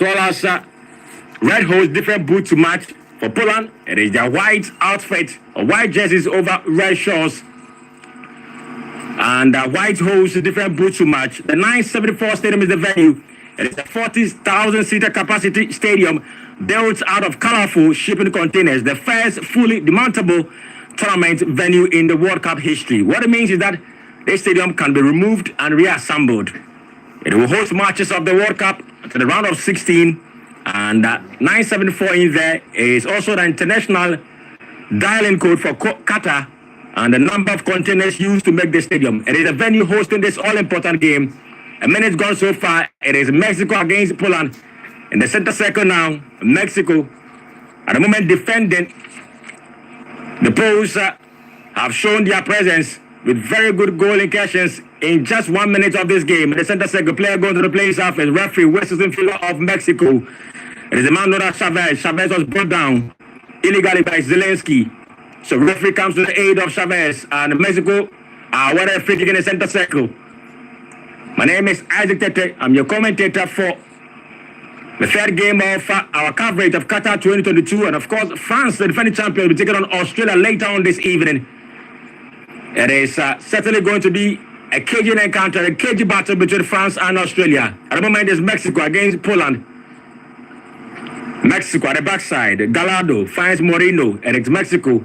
well as red hosts different boots to match. For Poland, it is their white outfit, or white jerseys over red shorts. And white hosts different boots to match. The 974 stadium is the venue. It is a 40,000-seater capacity stadium built out of colorful shipping containers. The first fully demountable tournament venue in the World Cup history. What it means is that this stadium can be removed and reassembled. It will host matches of the World Cup to the round of 16. And 974 in there is also the international dialing code for Qatar and the number of containers used to make the stadium. It is a venue hosting this all-important game. A minute gone so far. It is Mexico against Poland. In the center circle now, Mexico at the moment defending. The Poles have shown their presence with very good goal incursions in just 1 minute of this game. In the center circle, player going to the play surface. Referee whistles in favor of Mexico. It is a man known as Chavez. Chavez was brought down illegally by Zelensky. So referee comes to the aid of Chavez. And Mexico what a free kick in the center circle. My name is Isaac Tete. I'm your commentator for the third game of our coverage of Qatar 2022. And of course, France, the defending champion, will be taking on Australia later on this evening. It is certainly going to be a cagey encounter, a cagey battle between France and Australia. At the moment, it's Mexico against Poland. Mexico at the backside. Gallardo finds Moreno. And it's Mexico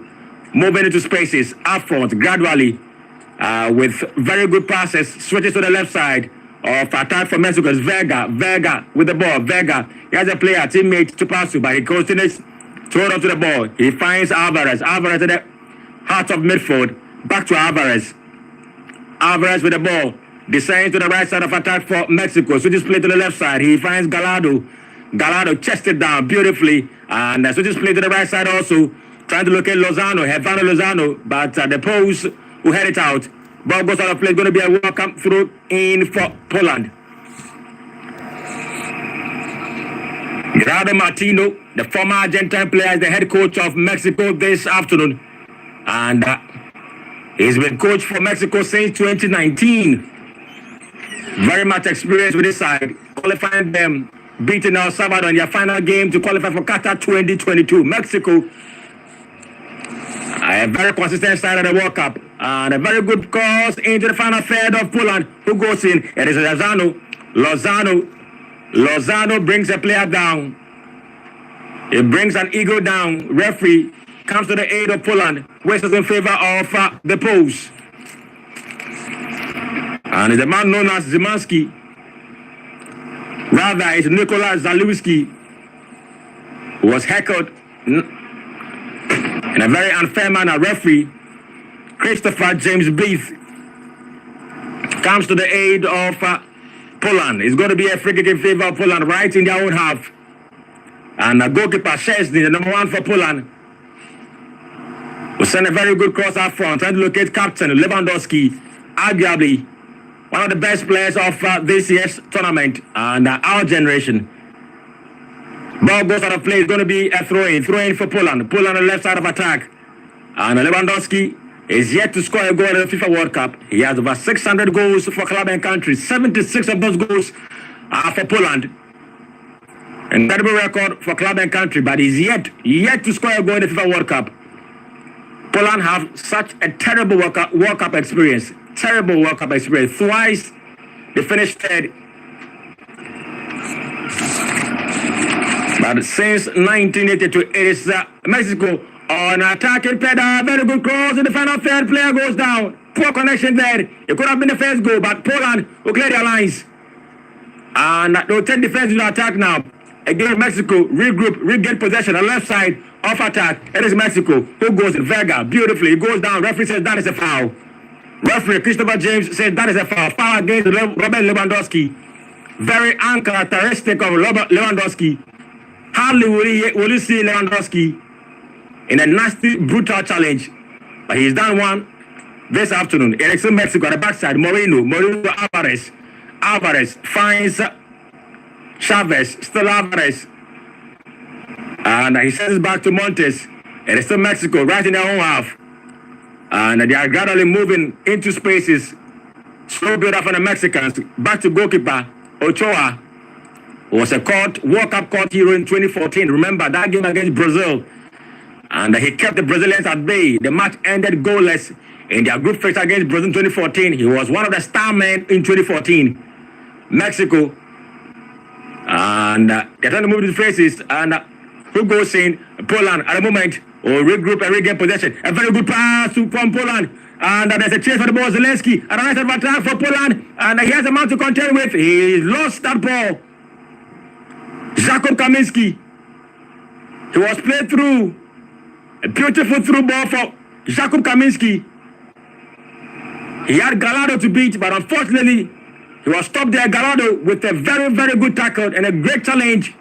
moving into spaces up front gradually with very good passes. Switches to the left side of attack for Mexico. It's Vega. Vega with the ball. Vega. He has a player, teammate to pass to, but he continues to hold on to the ball. He finds Alvarez. Alvarez at the heart of midfield. Back to Alvarez. Alvarez with the ball. Descends to the right side of attack for Mexico. Switches play to the left side. He finds Gallardo. Gallardo chested down beautifully. And switches play to the right side also. Trying to locate Lozano. Havana Lozano. But the Poles who head it out. Ball goes out of play. It's going to be a welcome through in for Poland. Gerardo Martino, the former Argentine player, is the head coach of Mexico this afternoon. And he's been coach for Mexico since 2019. Very much experienced with this side. Qualifying them, beating El Salvador in their final game to qualify for Qatar 2022. Mexico, a very consistent side of the World Cup. And a very good cross into the final third of Poland. Who goes in? It is Lozano. Lozano brings a player down. He brings an eagle down. Referee comes to the aid of Poland, whistles in favor of the Poles. And it's a man known as Zimanski. Rather, it's Nicolas Zalewski, who was heckled in a very unfair manner. Referee Christopher James Beath comes to the aid of Poland. It's going to be a free kick in favor of Poland right in their own half. And goalkeeper Szczesny, the number one for Poland, will send a very good cross up front, trying to locate captain Lewandowski, arguably one of the best players of this year's tournament and our generation. Ball goes out of play. It's going to be a throw-in for Poland. Poland on the left side of attack. And Lewandowski is yet to score a goal in the FIFA World Cup. He has over 600 goals for club and country. 76 of those goals are for Poland. Incredible record for club and country, but he's yet to score a goal in the FIFA World Cup. Poland have such a terrible World Cup experience. Terrible World Cup experience. Twice they finished third. But since 1982, it is Mexico on attacking pedal. Very good cross in the final third. Player goes down. Poor connection there. It could have been the first goal, but Poland will clear their lines. And they'll take defense to the attack now. Again, Mexico regroup, regain possession on the left side of attack. It is Mexico who goes in. Vega beautifully. He goes down. Referee says that is a foul. Referee Christopher James says that is a foul. Foul against Robert Lewandowski. Very uncharacteristic of Lewandowski. Hardly will you see Lewandowski in a nasty, brutal challenge. But he's done one this afternoon. It is in Mexico at the backside. Moreno Alvarez. Alvarez finds Chavez. Still Alvarez. And he sends it back to Montes. It is still Mexico right in their own half. And they are gradually moving into spaces. Slow build up for the Mexicans. Back to goalkeeper Ochoa. was a World Cup court hero in 2014. Remember that game against Brazil? And he kept the Brazilians at bay. The match ended goalless in their group phase against Brazil in 2014. He was one of the star men in 2014. Mexico. And they're trying to move these phrases. And who goes in? Poland at the moment. Or regroup and regain possession. A very good pass from Poland. And there's a chase for the ball. Zelensky at the right side of attack for Poland. And he has a man to contend with. He lost that ball. Jakub Kaminski. He was played through. A beautiful through ball for Jakub Kaminski. He had Gallardo to beat, but unfortunately, he was stopped there. Gallardo with a very, very good tackle and a great challenge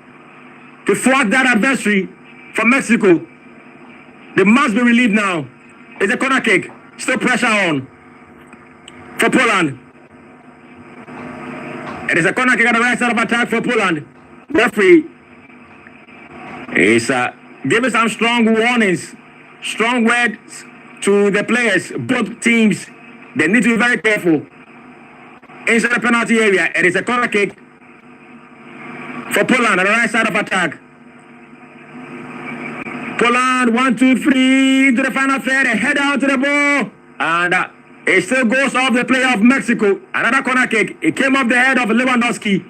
to thwart that adversary from Mexico. They must be relieved now. It's a corner kick. Still pressure on for Poland. It is a corner kick at the right side of attack for Poland. Referee is giving some strong warnings, strong words to the players, both teams. They need to be very careful. Inside the penalty area, it is a corner kick for Poland on the right side of attack. Poland, 1, 2, 3, into the final third, a head out to the ball. And it still goes off the player of Mexico. Another corner kick. It came off the head of Lewandowski.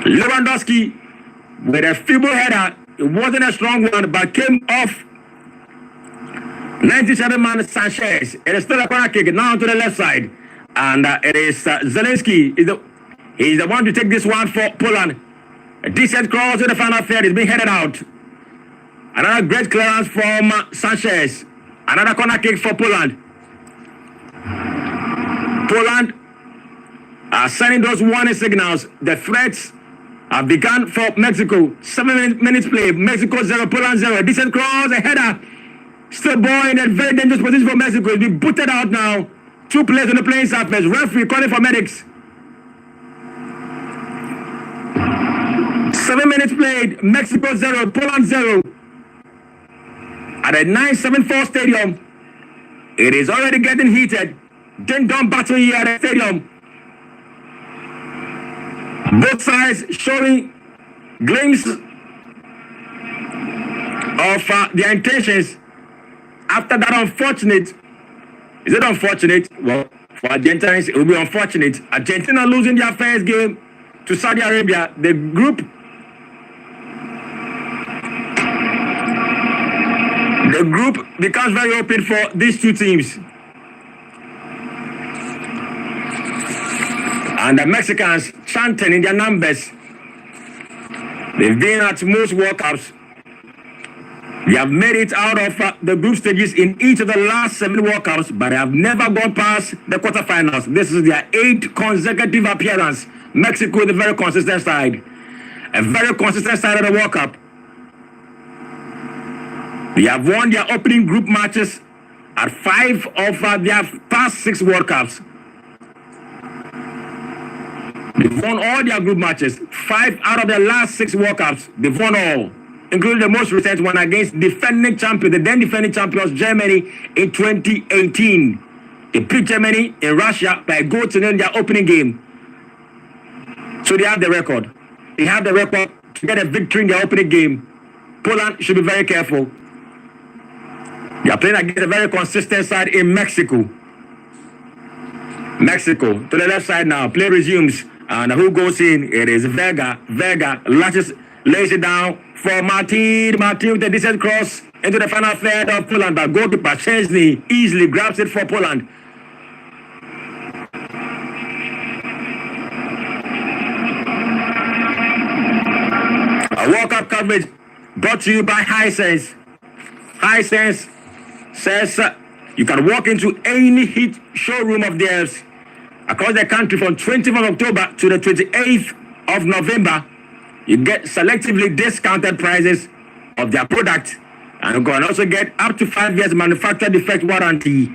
Lewandowski with a feeble header. It wasn't a strong one, but came off 97-man Sanchez. It is still a corner kick now to the left side. And it is Zelensky. He's the one to take this one for Poland. A decent cross to the final third is being headed out. Another great clearance from Sanchez. Another corner kick for Poland. Poland are sending those warning signals. The threats have begun for Mexico. 7 minutes play. Mexico 0, Poland 0. A decent cross, a header. Still ball in a very dangerous position for Mexico. It's been booted out now. 2 players on the playing surface. Referee calling for medics. 7 minutes played. Mexico 0, Poland 0. At a 974 stadium, it is already getting heated. Ding-dong battle here at the stadium. Both sides showing glimpses of their intentions after that unfortunate. Is it unfortunate? Well, for Argentinians, it will be unfortunate. Argentina losing their first game to Saudi Arabia. The group becomes very open for these two teams. And the Mexicans chanting in their numbers. They've been at most World Cups. They have made it out of the group stages in each of the last 7 World Cups, but they have never gone past the quarterfinals. This is their 8th consecutive appearance. Mexico is a very consistent side. A very consistent side of the World Cup. They have won their opening group matches at 5 of their past 6 World Cups. They've won all their group matches. 5 out of their last 6 World Cups, they've won all, including the most recent one against defending champion, the then defending champions, Germany, in 2018. They beat Germany in Russia by a goal to win their opening game. So they have the record. They have the record to get a victory in their opening game. Poland should be very careful. They are playing against a very consistent side in Mexico. Mexico to the left side now. Play resumes. And who goes in? It is Vega. Vega lays it down for Martin. Martin with a decent cross into the final third of Poland. But goalkeeper Chesney easily grabs it for Poland. A World Cup coverage brought to you by Hisense. Hisense says you can walk into any heat showroom of theirs across the country from 20th of October to the 28th of November. You get selectively discounted prices of their product, and you can also get up to 5 years manufacturer defect warranty.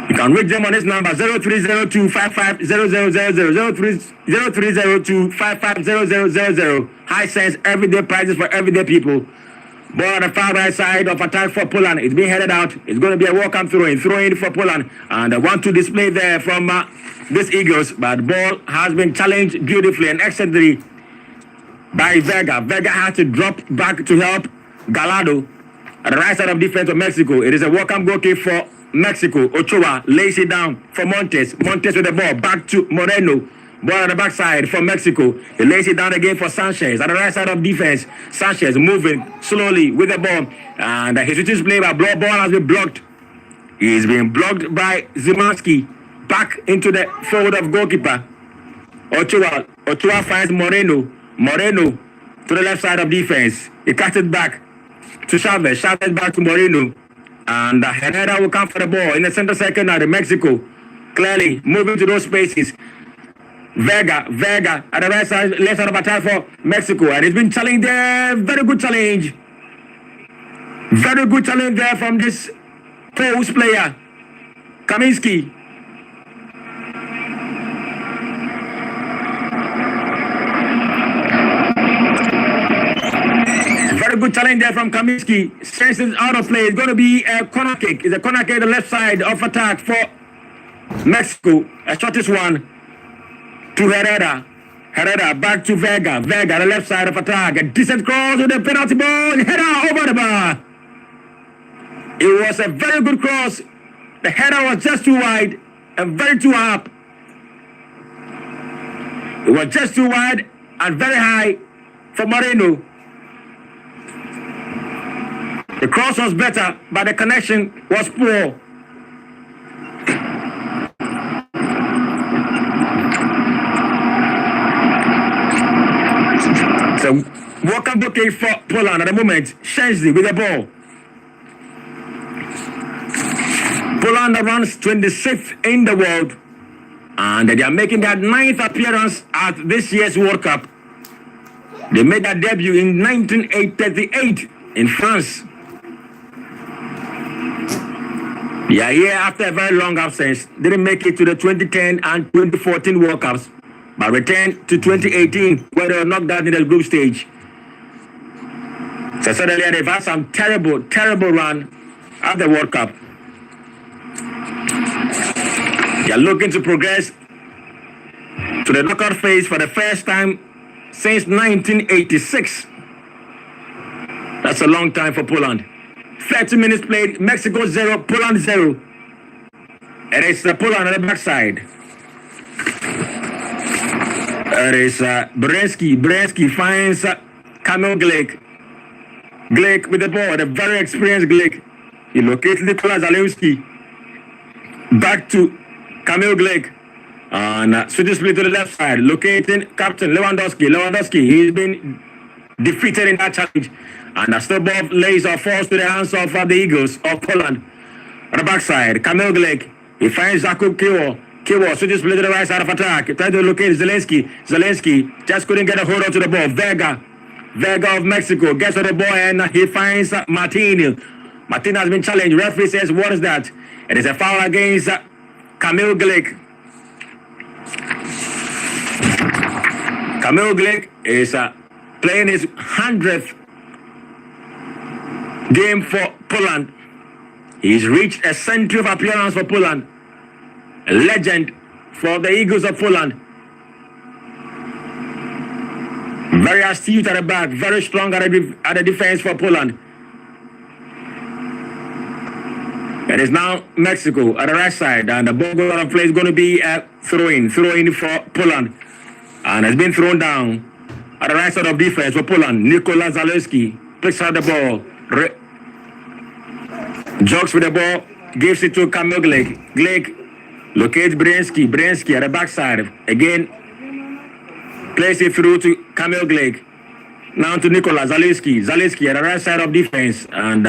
You can reach them on this number 0302 550000 0302 550000. Hisense, everyday prices for everyday people. Ball on the far right side of attack for Poland. It's being headed out. It's going to be a welcome throw-in. Throw-in for Poland. And they want to display there from this Eagles. But the ball has been challenged beautifully and excellently by Vega. Vega has to drop back to help Gallardo at the right side of defense of Mexico. It is a welcome goal kick for Mexico. Ochoa lays it down for Montes. Montes with the ball. Back to Moreno. Ball on the backside for Mexico. He lays it down again for Sanchez. At the right side of defense, Sanchez moving slowly with the ball. And his switches play by ball has been blocked. He's been blocked by Zimanski. Back into the fold of goalkeeper. Ochoa. Ochoa finds Moreno. Moreno to the left side of defense. He cuts it back to Chavez. Chavez back to Moreno. And Herrera will come for the ball in the center circle now. The Mexico clearly moving to those spaces. Vega at the right side, left side of attack for Mexico. And it's been challenged there. Very good challenge. Very good challenge there from this post player. Kaminski. Very good challenge there from Kaminski. Since it's out of play, it's going to be a corner kick. It's a corner kick, the left side of attack for Mexico. A shortest one. To Herrera. Herrera back to Vega. Vega, the left side of attack. A decent cross with the penalty ball. Header over the bar. It was a very good cross. The header was just too wide and very too up. It was just too wide and very high for Moreno. The cross was better, but the connection was poor. So, welcome bouquet for Poland at the moment. Szczęsny with the ball. Poland runs 26th in the world. And they are making their 9th appearance at this year's World Cup. They made their debut in 1938 in France. They are here after a very long absence. Didn't make it to the 2010 and 2014 World Cups, but returned to 2018 where they were knocked out in the group stage. So suddenly they've had some terrible run at the World Cup. They are looking to progress to the knockout phase for the first time since 1986. That's a long time for Poland. 30 minutes played, Mexico 0, Poland 0. And it's Poland on the backside. It is Brzezinski. Brzezinski finds Kamil Glik. Glik with the ball, the very experienced Glik. He locates Nicolas Zalewski. Back to Kamil Glik. And switches play to the left side, locating Captain Lewandowski. Lewandowski, he's been defeated in that challenge. And the still ball lays or falls to the hands of the Eagles of Poland. On the backside, Kamil Glik. He finds Jakub Kiwo. Kiwo switches play to the right side of attack. He tried to locate Zelensky. Zelensky just couldn't get a hold onto the ball. Vega of Mexico gets on the ball and he finds Martin. Martin has been challenged. Referee says, what is that? It is a foul against Kamil Glik. Kamil Glik is playing his 100th game for Poland. He's reached a century of appearance for Poland. A legend for the Eagles of Poland. Very astute at the back, very strong at the defense for Poland. It is now Mexico at the right side, and the ball goes out of play is going to be a throw-in for Poland. And it's been thrown down at the right side of defense for Poland. Nicolas Zalewski picks out the ball. Jogs with the ball, gives it to Kamil Glik. Glik locates Brzezinski. Brzezinski at the backside. Again, plays it through to Kamil Glik. Now to Nicolas Zalewski. Zalewski at the right side of defense. And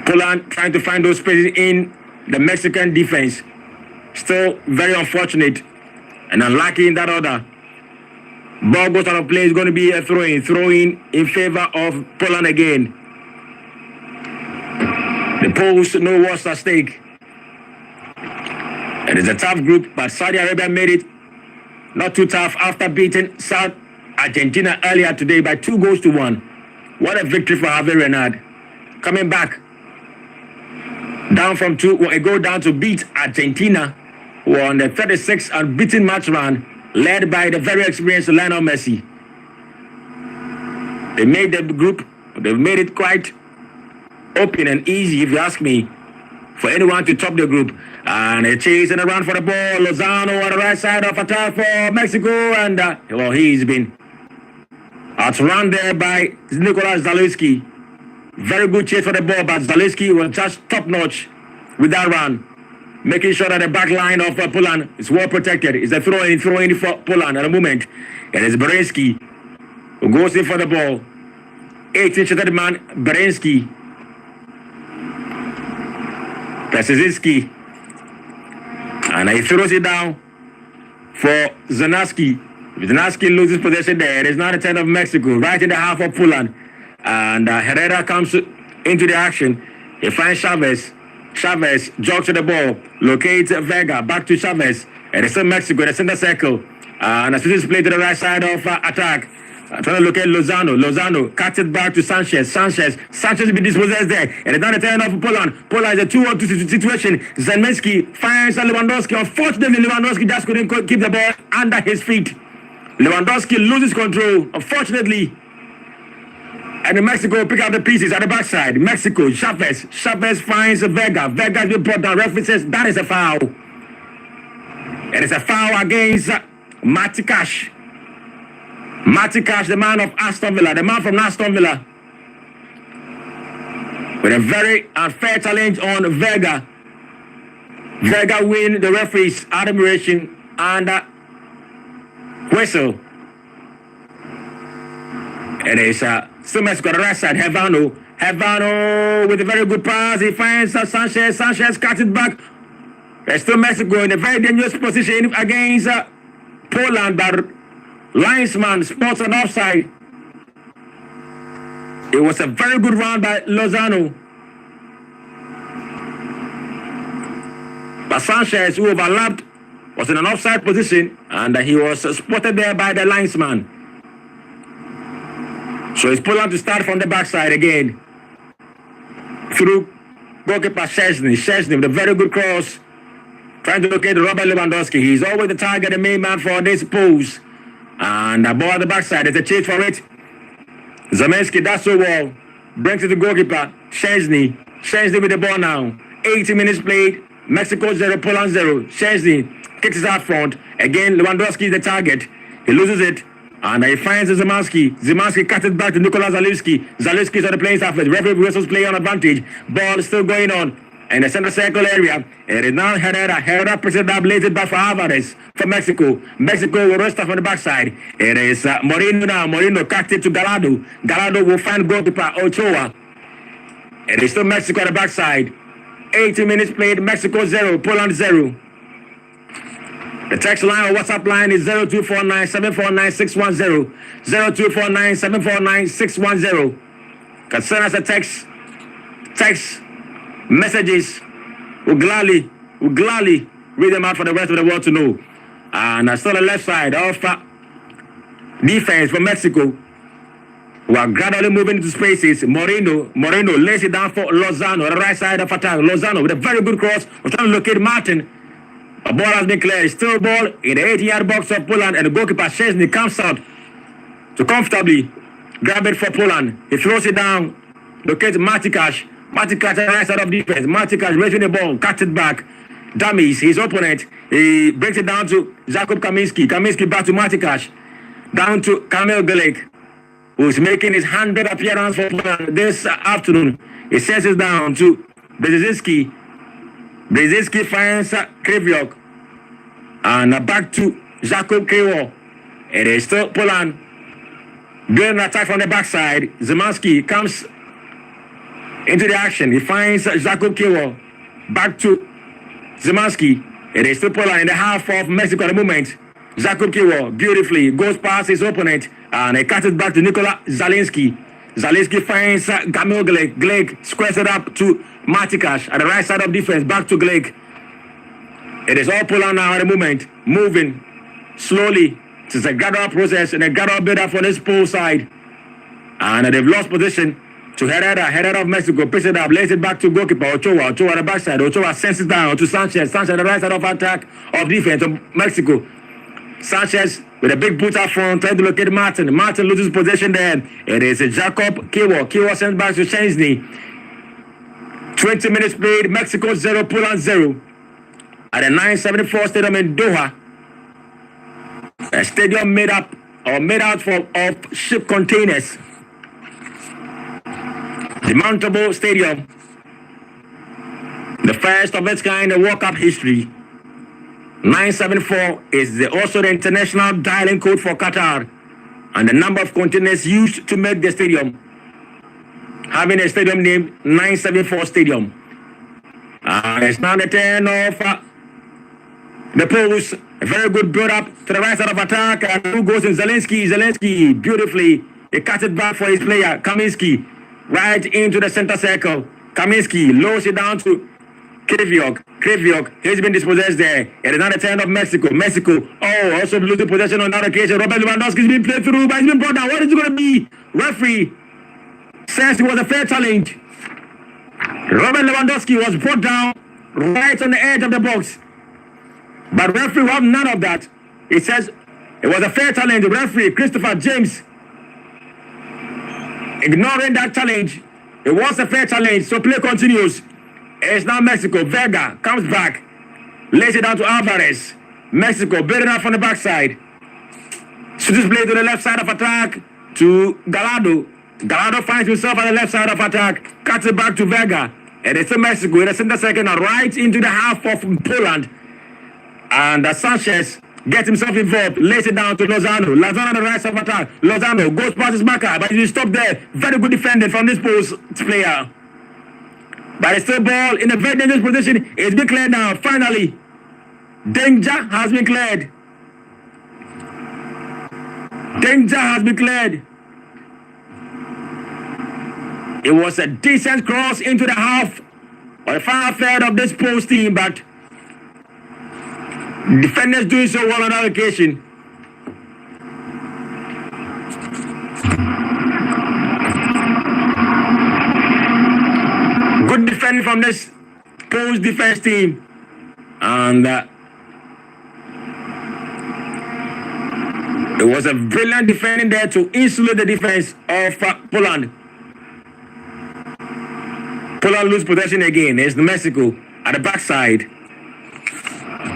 Poland trying to find those spaces in the Mexican defense. Still very unfortunate and unlucky in that order. Ball goes out of play. It's going to be a throw-in in favor of Poland again. The Poles know what's at stake. It is a tough group, but Saudi Arabia made it not too tough after beating South Argentina earlier today by 2-1. What a victory for Hervé Renard. Coming back. Down from 2, a goal down to beat Argentina, who were on the 36th unbeaten match run, led by the very experienced Lionel Messi. They made the group, they've made it quite open and easy, if you ask me, for anyone to top the group. And a chase and a run for the ball. Lozano on the right side of attack for Mexico. And, well, he's been outrun there by Nicolas Zalewski. Very good chase for the ball, but Zalewski was just top-notch with that run. Making sure that the back line of Poland is well protected. It's a throw-in for Poland at the moment. It is Berensky who goes in for the ball. 18-shooter man, Berensky. Pesezinski. And he throws it down for Zanaski. Zanaski loses possession there. It is now the turn of Mexico, right in the half of Poland. And Herrera comes into the action. He finds Chavez. Chavez jogs to the ball, locates Vega, back to Chavez. And it's in Mexico, the center circle. And as is played to the right side of attack. Trying to locate Lozano. Lozano cuts it back to Sanchez. Sanchez will be dispossessed there. And it's now the turn of Poland. Poland is a 2-1-2 situation. Zemensky finds Lewandowski. Unfortunately, Lewandowski just couldn't keep the ball under his feet. Lewandowski loses control, unfortunately. And Mexico pick up the pieces at the backside. Mexico, Chavez. Chavez finds Vega. Vega has been brought down. Referee says that is a foul. And it's a foul against Matikash. Matikash, the man of Aston Villa. The man from Aston Villa. With a very unfair challenge on Vega. Vega win the referee's admiration and whistle. It is still Mexico on the right side. Havano with a very good pass. He finds Sanchez. Sanchez cuts it back. There's still Mexico in a very dangerous position against Poland. But linesman spots an offside. It was a very good run by Lozano. But Sanchez, who overlapped, was in an offside position, and he was spotted there by the linesman. So it's Poland to start from the backside again. Through goalkeeper Szczesny. Szczesny with a very good cross. Trying to locate Robert Lewandowski. He's always the target, the main man for this pose. And the ball at the backside. There's a chase for it. Zemensky does so well. Brings it to goalkeeper Szczesny. Szczesny with the ball now. 80 minutes played. Mexico 0, Poland 0. Szczesny kicks it out front. Again, Lewandowski is the target. He loses it. And he finds Zemanski. Zemanski cuts it back to Nicolas Zalewski. Zalewski is on the playing surface. Referee whistles play on advantage. Ball is still going on. In the center circle area. It is now Herrera. Herrera puts it up, lays it back for Alvarez for Mexico. Mexico will rest off on the backside. It is Moreno now. Moreno cuts it to Gallardo. Gallardo will find goalkeeper Ochoa. It is still Mexico on the backside. 80 minutes played. Mexico 0, Poland 0. The text line or WhatsApp line is 0249-749-610. 0249-749-610. Can send us a text messages. We'll gladly read them out for the rest of the world to know. And still on the left side of defense for Mexico, who are gradually moving into spaces. Moreno lays it down for Lozano on the right side of attack. Lozano with a very good cross. We're trying to locate Martin. The ball has been cleared. Still ball in the 80-yard box of Poland, and the goalkeeper Szczesny comes out to comfortably grab it for Poland. He throws it down. Locates Matikash. Matikash on the right side of defense. Matikash raising the ball, cuts it back. Dummies his opponent. He breaks it down to Jakub Kaminski. Kaminski back to Matikash. Down to Kamil Glik, who's making his 100th appearance for Poland this afternoon. He sets it down to Brzezinski. Brzezinski finds Krywiok. And back to Jakub Krywiok. It is still Poland doing an attack from the backside. Zemanski comes into the action. He finds Jakub Krywiok. Back to Zemanski. It is still Poland in the half of Mexico at the moment. Jakub Krywiok beautifully goes past his opponent. And he cuts it back to Nikola Zalewski. Zalewski finds Kamil Glik. Glik squares it up to Matikash at the right side of defense. Back to Glik. It is all Poland now at the moment. Moving slowly. It's a gradual process and a gradual build-up for this pole side. And they've lost position to Herrera of Mexico. Picks it up, lays it back to goalkeeper Ochoa. Ochoa at the backside. Ochoa sends it down to Sanchez. Sanchez at the right side of attack of defense of Mexico. Sanchez with a big boot up front, trying to locate Martin. Martin loses possession there. It is Jacob Kiwo. Kiwo sends back to Chesney. 20 minutes played. Mexico 0, Poland 0. At the 974 Stadium in Doha. A stadium made out of ship containers. The Mountable Stadium. The first of its kind in World Cup history. 974 is also the international dialing code for Qatar and the number of containers used to make the stadium, having a stadium named 974 Stadium. It's now the turn of the Poles. A very good build-up to the right side of attack. And who goes in? Zelensky. Zelensky beautifully. He cuts it back for his player, Kaminski, right into the center circle. Kaminski lowers it down to Kreviok. Kreviok, he's been dispossessed there. It is now the turn of Mexico. Mexico, also losing possession on that occasion. Robert Lewandowski's been played through, but he's been brought down. What is it going to be? Referee says it was a fair challenge. Robert Lewandowski was brought down right on the edge of the box. But referee will have none of that. He says it was a fair challenge. The referee, Christopher James, ignoring that challenge. It was a fair challenge, so play continues. It's now Mexico. Vega comes back, lays it down to Alvarez. Mexico building up from the backside. Switches play to the left side of attack to Gallardo. Gallardo finds himself on the left side of attack, cuts it back to Vega. And it's Mexico in the center second, right into the half of Poland. And Sanchez gets himself involved, lays it down to Lozano. Lozano on the right side of attack. Lozano goes past his marker, but he's stopped there. Very good defending from this post player. But it's still ball in a very dangerous position. It's been cleared now. Finally, danger has been cleared. Danger has been cleared. It was a decent cross into the half or the final third of this post team, but defenders doing so well on that occasion. Good defending from this post defense team. And it was a brilliant defending there to insulate the defense of Poland. Poland lose possession again. It's Mexico at the backside.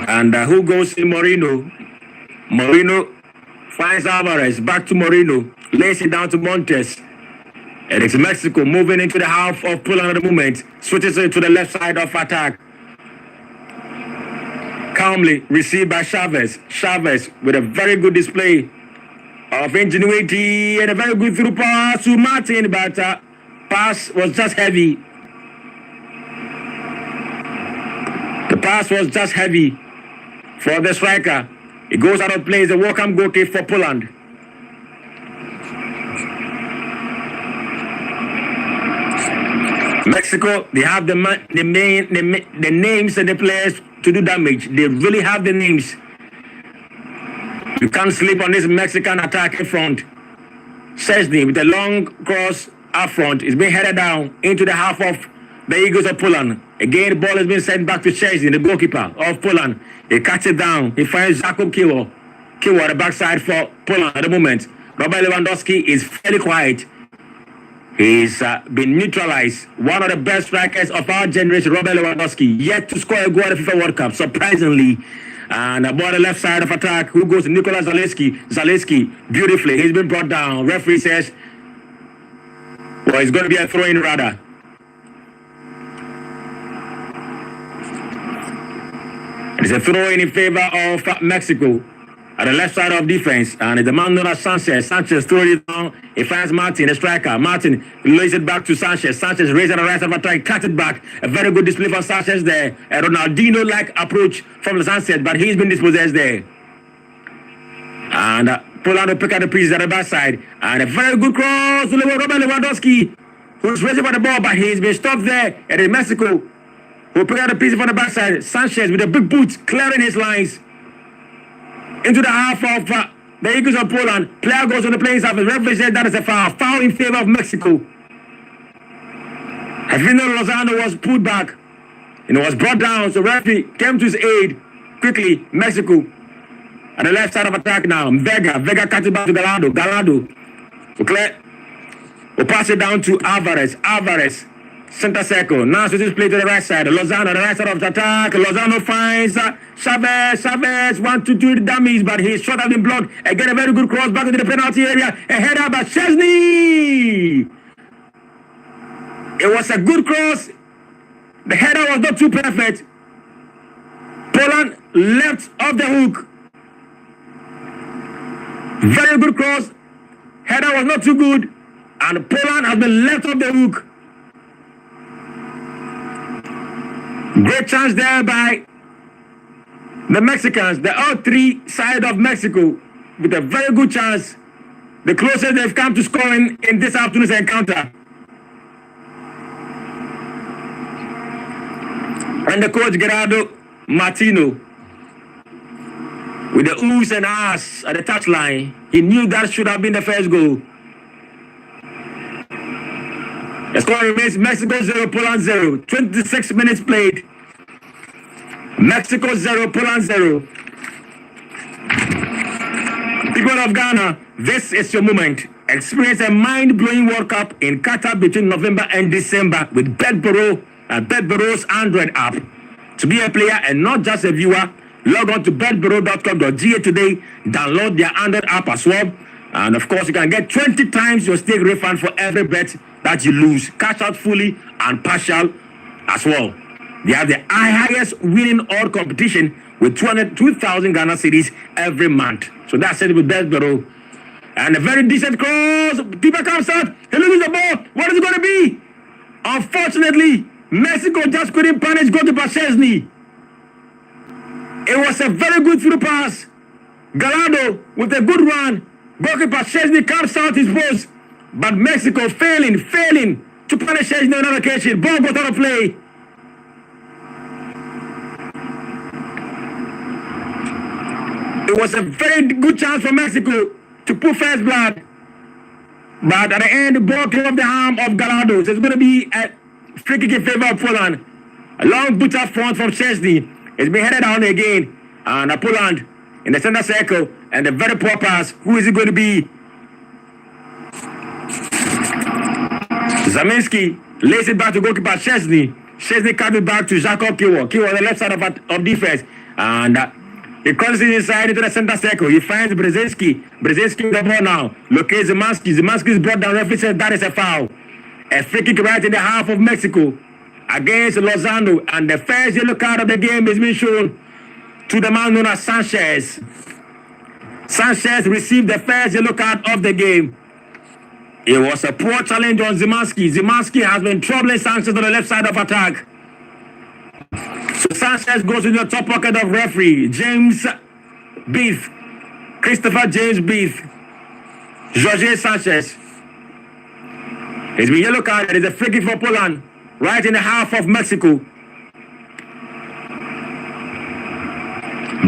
And who goes in? Moreno? Moreno finds Alvarez. Back to Moreno. Lays it down to Montes. And it's Mexico moving into the half of Poland at the moment. Switches it to the left side of attack. Calmly received by Chavez. Chavez with a very good display of ingenuity and a very good through pass to Martin, but pass was just heavy. The pass was just heavy for the striker. It goes out of play. It's a welcome goal kick for Poland. Mexico, they have the names and the players to do damage. They really have the names. You can't sleep on this Mexican attack in front. Chesney with a long cross up front is being headed down into the half of the Eagles of Poland. Again, the ball has been sent back to Chesney, the goalkeeper of Poland. He cuts it down. He finds Jacob Kiwo. Kiwo at the backside for Poland at the moment. Robert Lewandowski is fairly quiet. He's been neutralized. One of the best strikers of our generation, Robert Lewandowski, yet to score a goal at the FIFA World Cup, surprisingly. And about the left side of attack, who goes to Nicolas Zaleski. Zaleski, beautifully. He's been brought down. Referee says, well, it's going to be a throw-in rather. It's a throw-in in favor of Mexico at the left side of defense. And the man known as Sanchez. Sanchez throws it down. He finds Martin, the striker. Martin lays it back to Sanchez. Sanchez raises it on the right side of attack, cuts it back. A very good display for Sanchez there. A Ronaldinho-like approach from Sanchez, but he's been dispossessed there. And Poland will pick up the pieces at the back side. And a very good cross to Robert Lewandowski, who's racing for the ball, but he's been stopped there. And in Mexico, who pick up the pieces from the backside. Sanchez with a big boot, clearing his lines into the half of the Eagles of Poland. Player goes on the playing surface. Referee says that is a foul. Foul in favor of Mexico. Havino Lozano was put back. And it was brought down. So referee came to his aid quickly. Mexico at the left side of attack now. Vega cuts it back to Gallardo. Okay. We'll pass it down to Alvarez. Center circle. Now switches play to the right side. Lozano, the right side of the attack. Lozano finds Chavez. 1-2 dummies, but his shot has been blocked. Again, a very good cross back into the penalty area. A header by Szczesny. It was a good cross. The header was not too perfect. Poland left off the hook. Very good cross. Header was not too good. And Poland has been left off the hook. Great chance there by the Mexicans, the all-three side of Mexico, with a very good chance. The closest they've come to scoring in this afternoon's encounter. And the coach Gerardo Martino, with the oohs and ahs at the touchline, he knew that should have been the first goal. The score remains Mexico 0, Poland 0. 26 minutes played. Mexico 0, Poland 0. People of Ghana, this is your moment. Experience a mind-blowing World Cup in Qatar between November and December with BetBureau and BetBureau's Android app. To be a player and not just a viewer, log on to betbureau.com.ga today. Download their Android app as well. And of course, you can get 20 times your stake refund for every bet that you lose. Cash out fully and partial as well. They have the highest winning odd competition with 2,000 Ghana cedis every month. So that's it with BetBureau. And a very decent cross. Keeper comes out. He loses the ball. What is it going to be? Unfortunately, Mexico just couldn't punish goalkeeper Szczesny. It was a very good through pass. Gallardo with a good run. Goalkeeper Szczesny comes out his post. But Mexico failing to punish Szczesny on another occasion. Ball goes out of play. It was a very good chance for Mexico to put first blood. But at the end, the ball came off the arm of Gallardo. So it's going to be a free kick in favor of Poland. A long boot up front from Szczesny. It's been headed down again. And Poland in the center circle. And a very poor pass. Who is it going to be? Zaminski lays it back to goalkeeper Szczesny. Szczesny cut it back to Jakob Kiwo. Kiwo on the left side of defense. And he crosses it inside into the center circle. He finds Brzezinski. Brzezinski with the ball now. Locates Zemanski. Zemanski is brought down. Referee says that is a foul. A free kick right in the half of Mexico against Lozano. And the first yellow card of the game is being shown to the man known as Sanchez. Sanchez received the first yellow card of the game. It was a poor challenge on Zemanski. Zemanski has been troubling Sanchez on the left side of attack. So Sanchez goes into the top pocket of referee James Beef. Christopher James Beef. Jorge Sanchez. It's been yellow card. It is a free kick for Poland. Right in the half of Mexico.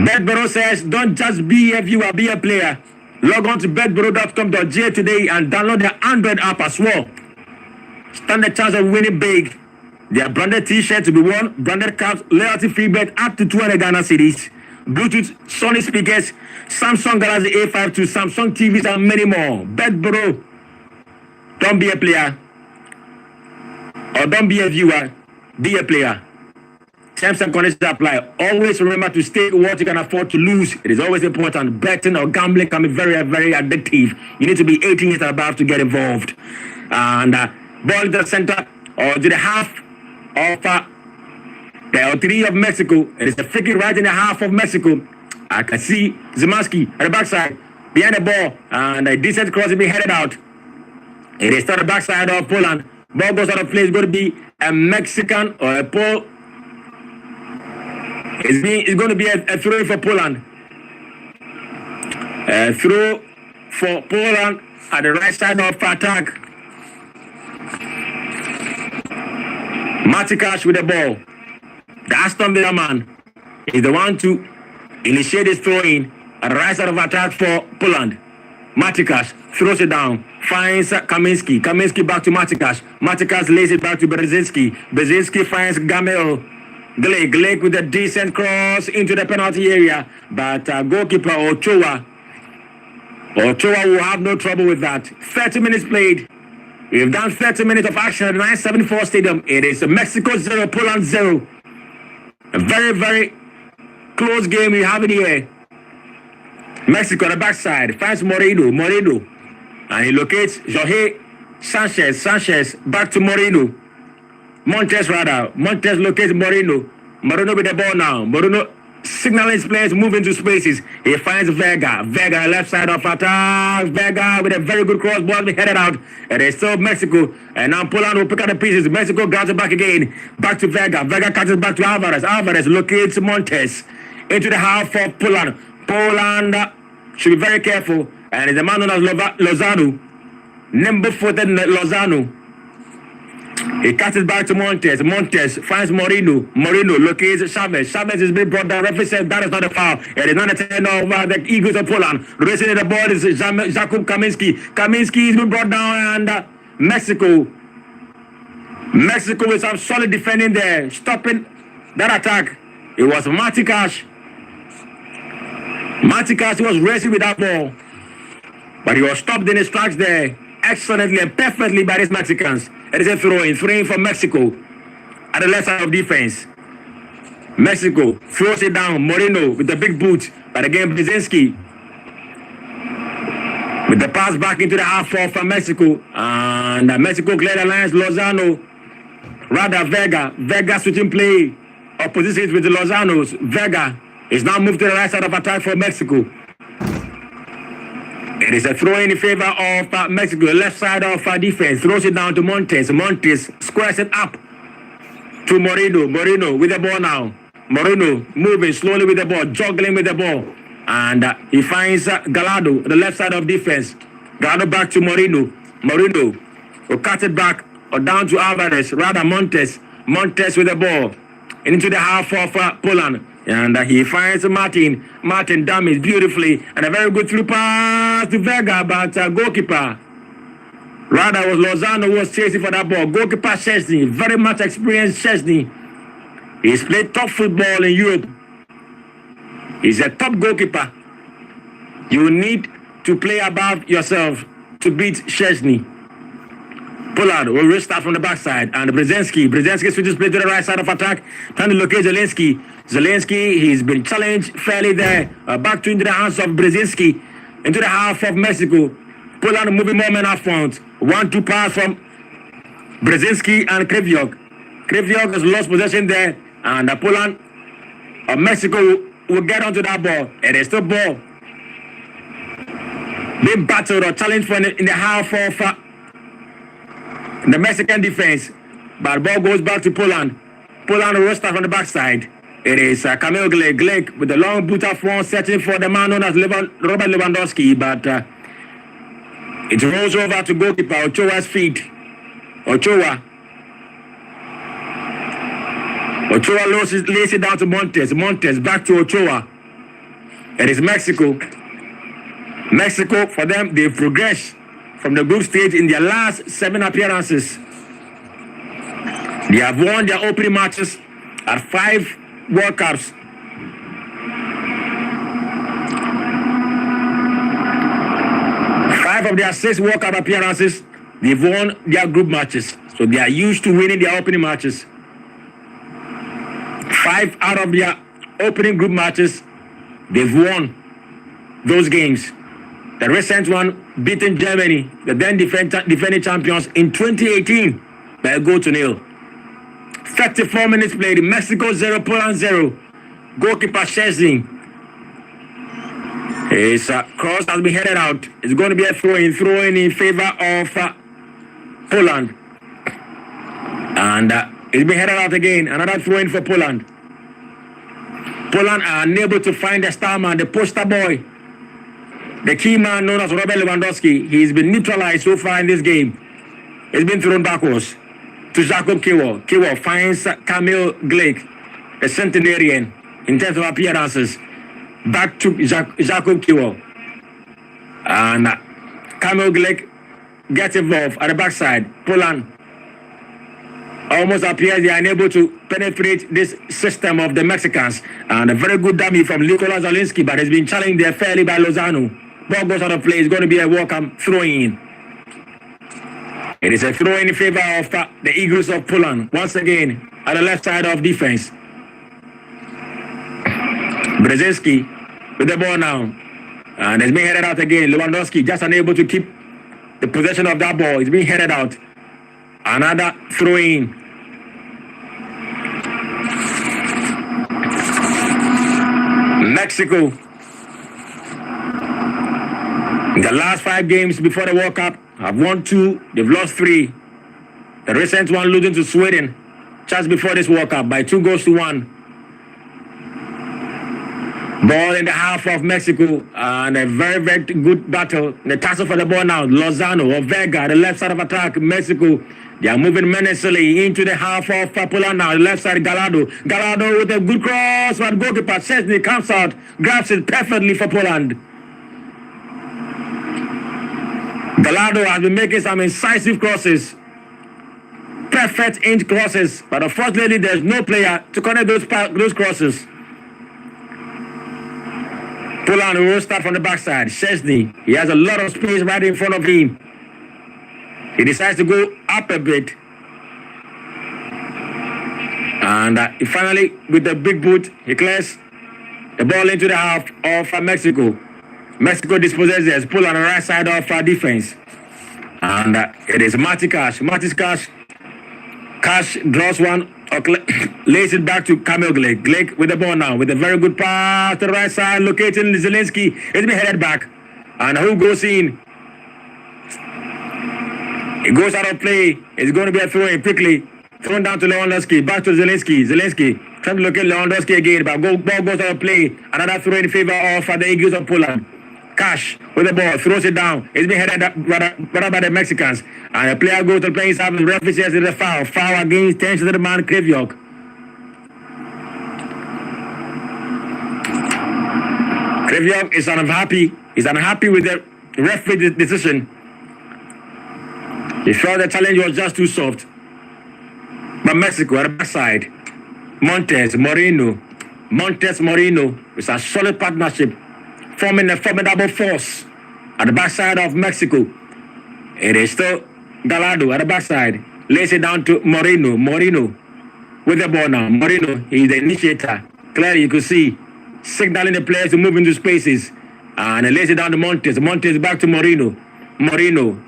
BetBureau says, don't just be a viewer, be a player. Log on to betbureau.com.ga today and download the Android app as well. Stand a chance of winning big. Their branded t-shirts to be worn, branded caps, loyalty free bet up to 200 Ghana cedis, Bluetooth, Sony speakers, Samsung Galaxy A52, Samsung TVs, and many more. BetBureau. Don't be a player. Or don't be a viewer. Be a player. Terms and conditions apply. Always remember to stake what you can afford to lose. It is always important. Betting or gambling can be very, very addictive. You need to be 18 years and above to get involved. And ball to the center or to the half of the three of Mexico. It is a free kick right in the half of Mexico. I can see Zemanski at the backside behind the ball. And a decent cross is being headed out. It is to the backside of Poland. Ball goes out of play. It's going to be a Mexican or a Pole. It's going to be a throw for Poland. A throw for Poland at the right side of attack. Matikash with the ball. The Aston Villa man is the one to initiate this throw in. At the right side of attack for Poland. Matikas throws it down, finds Kaminski. Kaminski back to Matikas. Matikas lays it back to Brzezinski. Brzezinski finds Gamel. Glake with a decent cross into the penalty area. But goalkeeper Ochoa will have no trouble with that. 30 minutes played. We've done 30 minutes of action at the 974 Stadium. It is Mexico 0, Poland 0. A very, very close game we have in here. Mexico on the backside finds Moreno, and he locates Jorge Sanchez back to Moreno. Montes locates Moreno with the ball now. Moreno signaling his players move into spaces. He finds Vega left side of attack. Vega with a very good cross ball headed out. And it's still Mexico, and now Poland will pick up the pieces. Mexico grabs it back again, back to Vega catches back to Alvarez locates Montes into the half of Poland. Poland should be very careful. And it's a man known as Lozano. Nimble-footed Lozano. He catches back to Montes. Montes finds Moreno. Moreno locates Chavez. Chavez is being brought down. Referee says that is not a foul. It is not a turnover. The Eagles of Poland. Racing the ball is Jakub Kaminski. Kaminski is being brought down, and Mexico with some solid defending there. Stopping that attack. It was Matikas. Matikas was racing with that ball, but he was stopped in his tracks there excellently and perfectly by these Mexicans. It is a throw-in for Mexico at the left side of defense. Mexico throws it down. Moreno with the big boot, but again Brzezinski with the pass back into the half for Mexico, and Mexico cleared the lines. Lozano, rather Vega switching play oppositions with the Lozanos. Vega is now moved to the right side of attack for Mexico. It is a throw-in favor of Mexico. Left side of defense. Throws it down to Montes. Montes squares it up to Moreno. Moreno with the ball now. Moreno moving slowly with the ball, juggling with the ball. And he finds Gallardo, the left side of defense. Gallardo back to Moreno. Moreno will cut it back or down to Alvarez. Rather Montes. Montes with the ball into the half of Poland. And he finds Martin. Martin dummies beautifully. And a very good through pass to Vega, but goalkeeper. Rather was Lozano who was chasing for that ball. Goalkeeper Chesney, very much experienced Chesney. He's played top football in Europe. He's a top goalkeeper. You need to play above yourself to beat Chesney. Pollard will restart from the backside, and Brzezinski switches play to the right side of attack, trying to locate Zelensky. He's been challenged fairly there. Back to into the hands of Brzezinski, into the half of Mexico. Pollard moving more men up front. 1-2 pass from Brzezinski and Kreviok. Kreviok has lost possession there, and Poland of Mexico will get onto that ball. It is still ball being battled or challenged for in the half of the Mexican defense, but ball goes back to Poland. Poland will start from the backside. It is Kamil Glake with the long boot up front, searching for the man known as Robert Lewandowski, but it rolls over to goalkeeper Ochoa's feet. Ochoa lays it down to Montes. Montes back to Ochoa. It is Mexico. Mexico, for them, they progress from the group stage in their last 7 appearances. They have won their opening matches at 5 World Cups. Five of their 6 World Cup appearances, they've won their group matches. So they are used to winning their opening matches. 5 out of their opening group matches, they've won those games. The recent one beating Germany, the then defending champions, in 2018 by a goal to nil. 34 minutes played. Mexico 0, Poland 0. Goalkeeper Chesney. His cross has been headed out. It's going to be a throw-in in favor of Poland. And it's been headed out again. Another throw-in for Poland. Poland are unable to find the star man, the poster boy. The key man known as Robert Lewandowski. He's been neutralized so far in this game. He's been thrown backwards to Jakub Kiewel. Kiewel finds Kamil Glake, the centenarian, in terms of appearances. back to Jacob Kiwo. And Kamil Glik gets involved at the backside. Poland almost appears they are unable to penetrate this system of the Mexicans. And a very good dummy from Nikola Zielinski, but has been challenged there fairly by Lozano. Ball goes out of play. It's going to be a welcome throw-in. It is a throw-in favor of the Eagles of Poland. Once again, at the left side of defense. Brzezinski with the ball now. And it's being headed out again. Lewandowski just unable to keep the possession of that ball. It's being headed out. Another throw-in. Mexico. In the last 5 games before the World Cup, have won 2. They've lost 3. The recent one losing to Sweden just before this World Cup by 2-1. Ball in the half of Mexico, and a very, very good battle. The tussle for the ball now. Lozano or Vega, the left side of attack. Mexico, they are moving menacingly into the half of Poland now. The left side, Gallardo. Gallardo with a good cross, but goalkeeper Szczesny comes out, grabs it perfectly for Poland. Gallardo has been making some incisive crosses. Perfect inch crosses, but unfortunately there's no player to connect those crosses. Poland will start from the backside. Szczesny, he has a lot of space right in front of him. He decides to go up a bit. And finally, with the big boot, he clears the ball into the half of Mexico. Mexico dispossesses Poland on the right side of defense. And it is Mati Cash. Cash draws one, lays it back to Kamil Glik. Glik with the ball now, with a very good pass to the right side, locating Zielinski. It's been headed back. And who goes in? It goes out of play. It's going to be a throw-in quickly. Thrown down to Lewandowski. Back to Zielinski. Zielinski trying to locate Lewandowski again, but ball goes out of play. Another throw in favor of the Eagles of Poland. Cash with the ball, throws it down. It's been headed up rather by the Mexicans. And the player goes to the playing side. The referee says it's a foul. Foul against 10 to the man, Kriviok. Kriviok is unhappy. He's unhappy with the referee decision. He felt the challenge was just too soft. But Mexico at the backside. Montes Moreno is a solid partnership, forming a formidable force at the backside of Mexico. It is still Gallardo at the backside. Lays it down to Moreno with the ball now. Moreno, he's the initiator. Clearly you could see signaling the players to move into spaces. And he lays it down to Montes. Montes back to Moreno,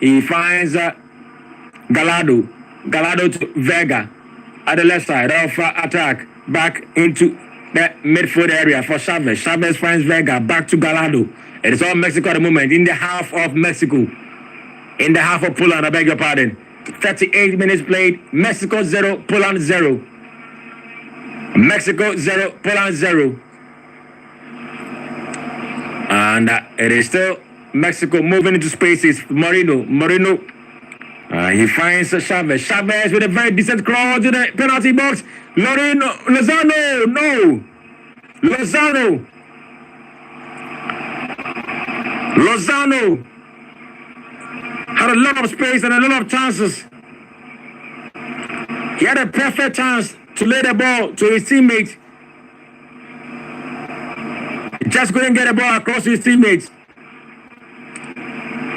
he finds Gallardo to Vega at the left side of attack. Back into the midfield area for Chavez. Chavez finds Vega, back to Gallardo. It is all Mexico at the moment, in the half of Mexico. In the half of Poland, I beg your pardon. 38 minutes played. Mexico 0, Poland 0. Mexico 0, Poland 0. And it is still Mexico moving into spaces. Moreno. He finds Chavez. Chavez with a very decent cross to the penalty box. Lozano, no. Lozano had a lot of space and a lot of chances. He had a perfect chance to lay the ball to his teammates. He just couldn't get the ball across to his teammates.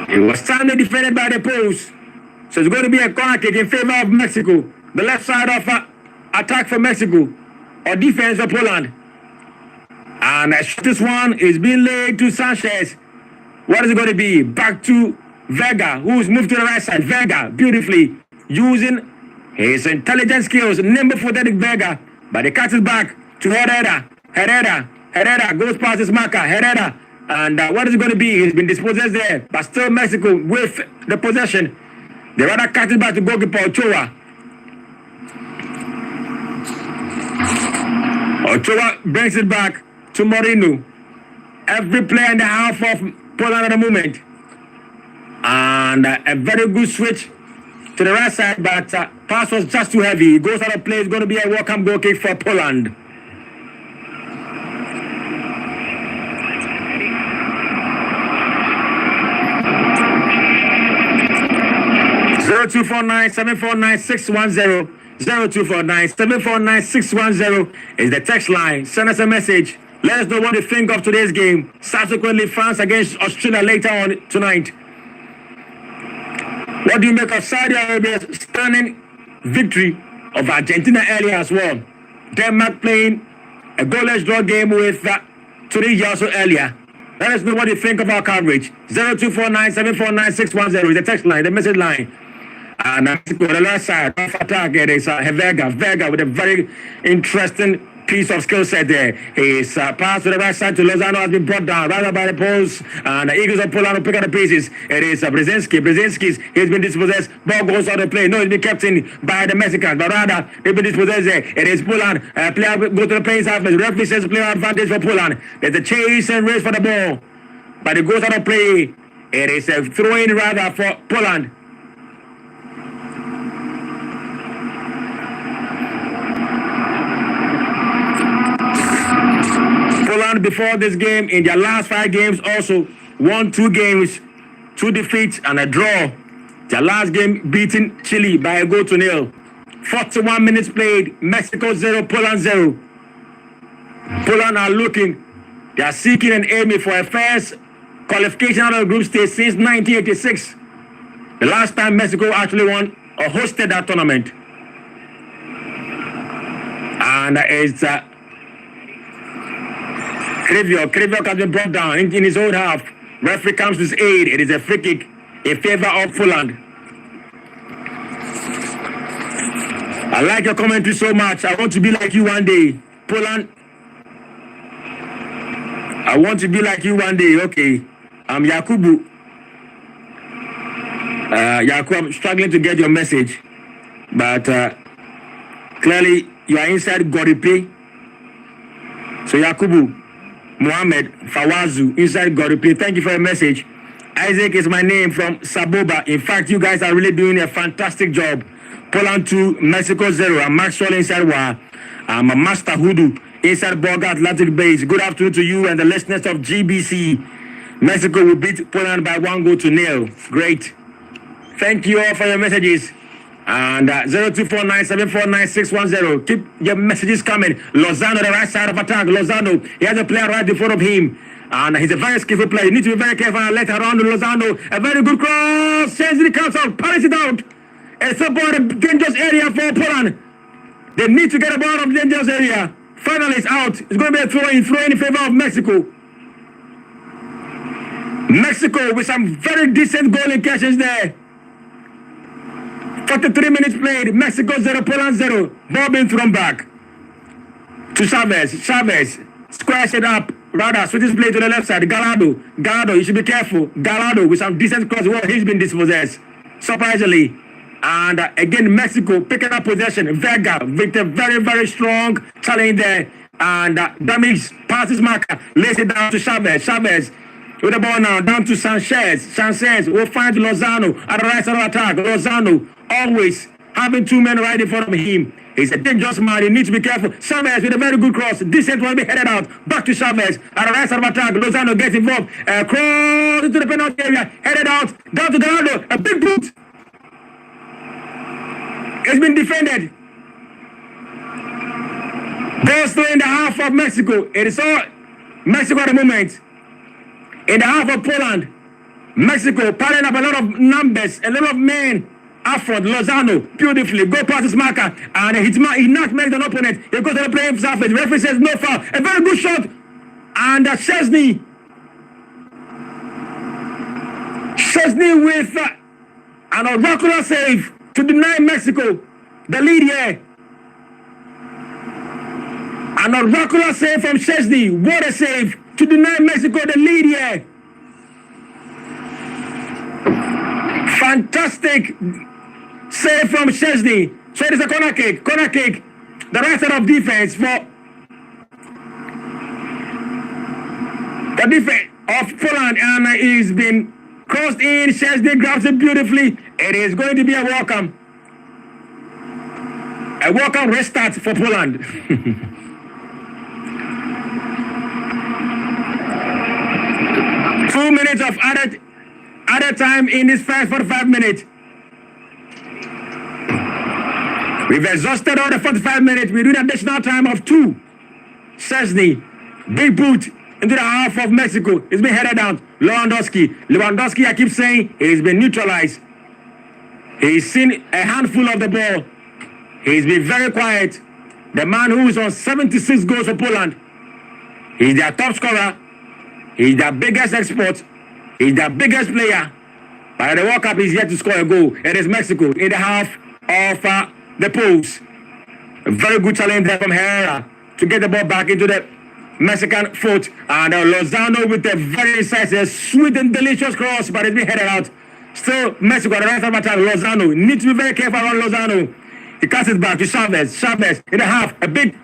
It was timely defended by the post. So it's going to be a corner kick in favor of Mexico. The left side of attack for Mexico, or defense for Poland. And this one is being laid to Sanchez. What is it going to be? Back to Vega, who's moved to the right side. Vega, beautifully using his intelligent skills. Nimble-footed Vega, but he cuts it back to Herrera. Herrera goes past his marker. Herrera. And what is it going to be? He's been dispossessed there, but still Mexico with the possession. They rather cut it back to goalkeeper Ochoa. Ochoa brings it back to Moreno. Every player in the half of Poland at the moment. And a very good switch to the right side, but pass was just too heavy. It goes out of play. It's going to be a welcome goal kick for Poland. 0249-749-610. 0249-749-610 is the text line. Send us a message. Let us know what you think of today's game. Subsequently, France against Australia later on tonight. What do you make of Saudi Arabia's stunning victory of Argentina earlier as well? Denmark playing a goalless draw game with Tunisia also earlier. Let us know what you think of our coverage. 0249-749-610 is the text line, the message line. And Mexico, the last side, off attack, it is Vega with a very interesting piece of skill set there. His pass to the right side to Lozano has been brought down rather by the post, and the Eagles of Poland will pick up the pieces. It is Brzezinski. He's been dispossessed. Ball goes out of play. No, it's been kept in by the Mexicans, but rather they've been dispossessed there. It is Poland. Player go to the playing surface. Referee says player advantage for Poland. There's a chase and race for the ball, but it goes out of play. It is a throw-in rather for Poland. Poland before this game in their last 5 games also won 2 games, 2 defeats and a draw. Their last game beating Chile by a goal to nil. 41 minutes played, Mexico 0, Poland 0. Poland are looking, they are seeking and aiming for a first qualification out of the group stage since 1986. The last time Mexico actually won or hosted that tournament. And it's Krivjok has been brought down in his own half. Referee comes to his aid. It is a free kick in favor of Poland. I like your commentary so much. I want to be like you one day. Poland, I want to be like you one day. Okay. I'm Yakubu. Yakubu, I'm struggling to get your message. But clearly, you are inside Goripe. So Yakubu, Mohammed Fawazu inside Goripe. Thank you for your message. Isaac is my name from Saboba. In fact, you guys are really doing a fantastic job. Poland 2, Mexico 0. I'm Maxwell inside Wa. I'm a Master Hoodoo inside Borga Atlantic Base. Good afternoon to you and the listeners of GBC. Mexico will beat Poland by 1-0. Great. Thank you all for your messages. And 0249-749-610. Keep your messages coming. Lozano, the right side of attack. Lozano, he has a player right in front of him. And he's a very skillful player. You need to be very careful and let around Lozano. A very good cross. Chelsea comes out. Paris it out. It's about a dangerous area for Poland. They need to get a ball out of the dangerous area. Finally, it's out. It's going to be a throw in favor of Mexico. Mexico with some very decent goal incursions there. 43 minutes played. Mexico 0, Poland 0. Ball being thrown back to Chavez. Chavez squares it up. Rather, switches play to the left side. Gallardo, you should be careful. Gallardo with some decent cross. Well, he's been dispossessed, surprisingly. And again, Mexico picking up possession. Vega with a very, very strong challenge there. And damage passes marker. Lays it down to Chavez. Chavez with the ball now down to Sanchez. Sanchez will find Lozano at the right side of attack. Lozano always having 2 men right in front of him. He's a dangerous man. He needs to be careful. Chavez with a very good cross. Decent one be headed out. Back to Chavez at the right side of attack. Lozano gets involved. Cross into the penalty area. Headed out. Down to Gallardo. A big boot. It's been defended. Ball still in the half of Mexico. It is all Mexico at the moment. In the half of Poland. Mexico piling up a lot of numbers, a lot of men. Afford Lozano beautifully go past his marker and he not makes an opponent. He goes to the playing surface. The referee says no foul. A very good shot. And Chesney with an oracular save to deny Mexico the lead here. An oracular save from Chesney. What a save to deny Mexico the lead here. Fantastic save from Chesney. So it is a corner kick. The right side of defense for the defense of Poland, and he's been crossed in. Chesney grabs it beautifully. It is going to be a welcome restart for Poland. 2 minutes of added time in this first 45 minutes. We've exhausted all the 45 minutes. We do an additional time of 2. Szczesny, big boot into the half of Mexico. It's been headed down. Lewandowski, I keep saying, he's been neutralized. He's seen a handful of the ball. He's been very quiet. The man who is on 76 goals for Poland. He's their top scorer. He's their biggest export. He's their biggest player. But the World Cup is yet to score a goal. It is Mexico in the half of the post. A very good challenge there from Herrera to get the ball back into the Mexican foot. And Lozano with a very incisive, sweet and delicious cross, but it's been headed out. Still, Mexico at the right of time. Lozano needs to be very careful around Lozano. He cuts it back to Chavez. Chavez in the half. A big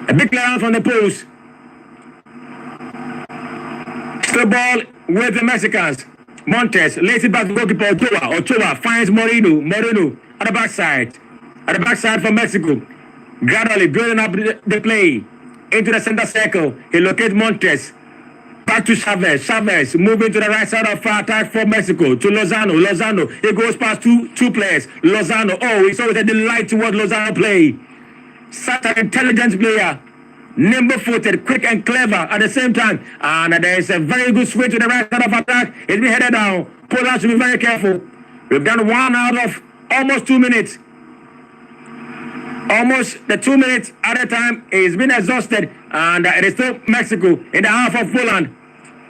clearance from the post. Still ball with the Mexicans. Montes lays it back to goalkeeper Ochoa. Ochoa finds Moreno. Moreno at the backside. At the backside for Mexico. Gradually building up the play into the center circle. He locates Montes. Back to Chavez. Chavez moving to the right side of attack for Mexico. To Lozano. Lozano. He goes past two players. Lozano. Oh, it's always a delight to watch Lozano play. Such an intelligent player. Nimble-footed, quick and clever at the same time. And there is a very good switch to the right side of attack. It's been headed down. Poland should be very careful. We've done 1 out of almost 2 minutes. Almost the 2 minutes at a time. He's been exhausted. And it is still Mexico in the half of Poland.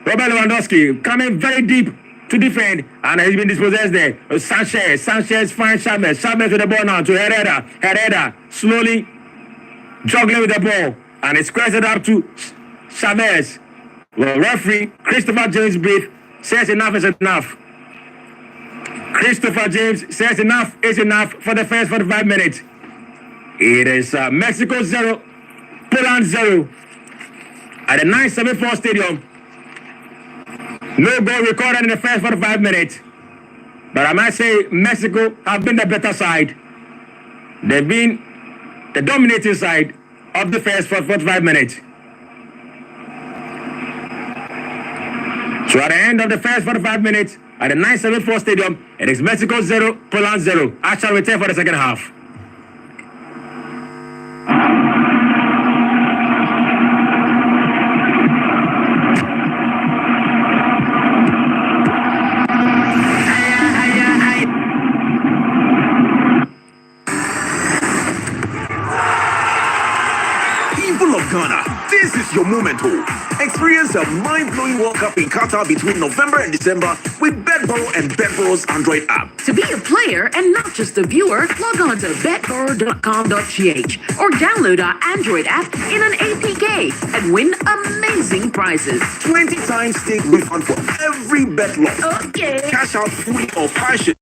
Robert Lewandowski coming very deep to defend. And he's been dispossessed there. Sanchez finds Chavez. Chavez with the ball now to Herrera. Herrera slowly juggling with the ball. And it squares it up to Chavez. Well, referee Christopher James Breath says enough is enough. Christopher James says enough is enough for the first 45 minutes. It is Mexico 0, Poland 0 at the 974 stadium. No goal recorded in the first 45 minutes. But I might say Mexico have been the better side. They've been the dominating side of the first 45 minutes. So at the end of the first 45 minutes, at the 974 stadium, it is Mexico 0, Poland 0. I shall return for the second half. Ghana, this is your moment, Experience a mind-blowing World Cup in Qatar between November and December with BetBoro and BetBoro's Android app. To be a player and not just a viewer, log on to betboro.com.gh or download our Android app in an APK and win amazing prizes. 20 times stake refund for every bet loss. Okay. Cash out fully or partially.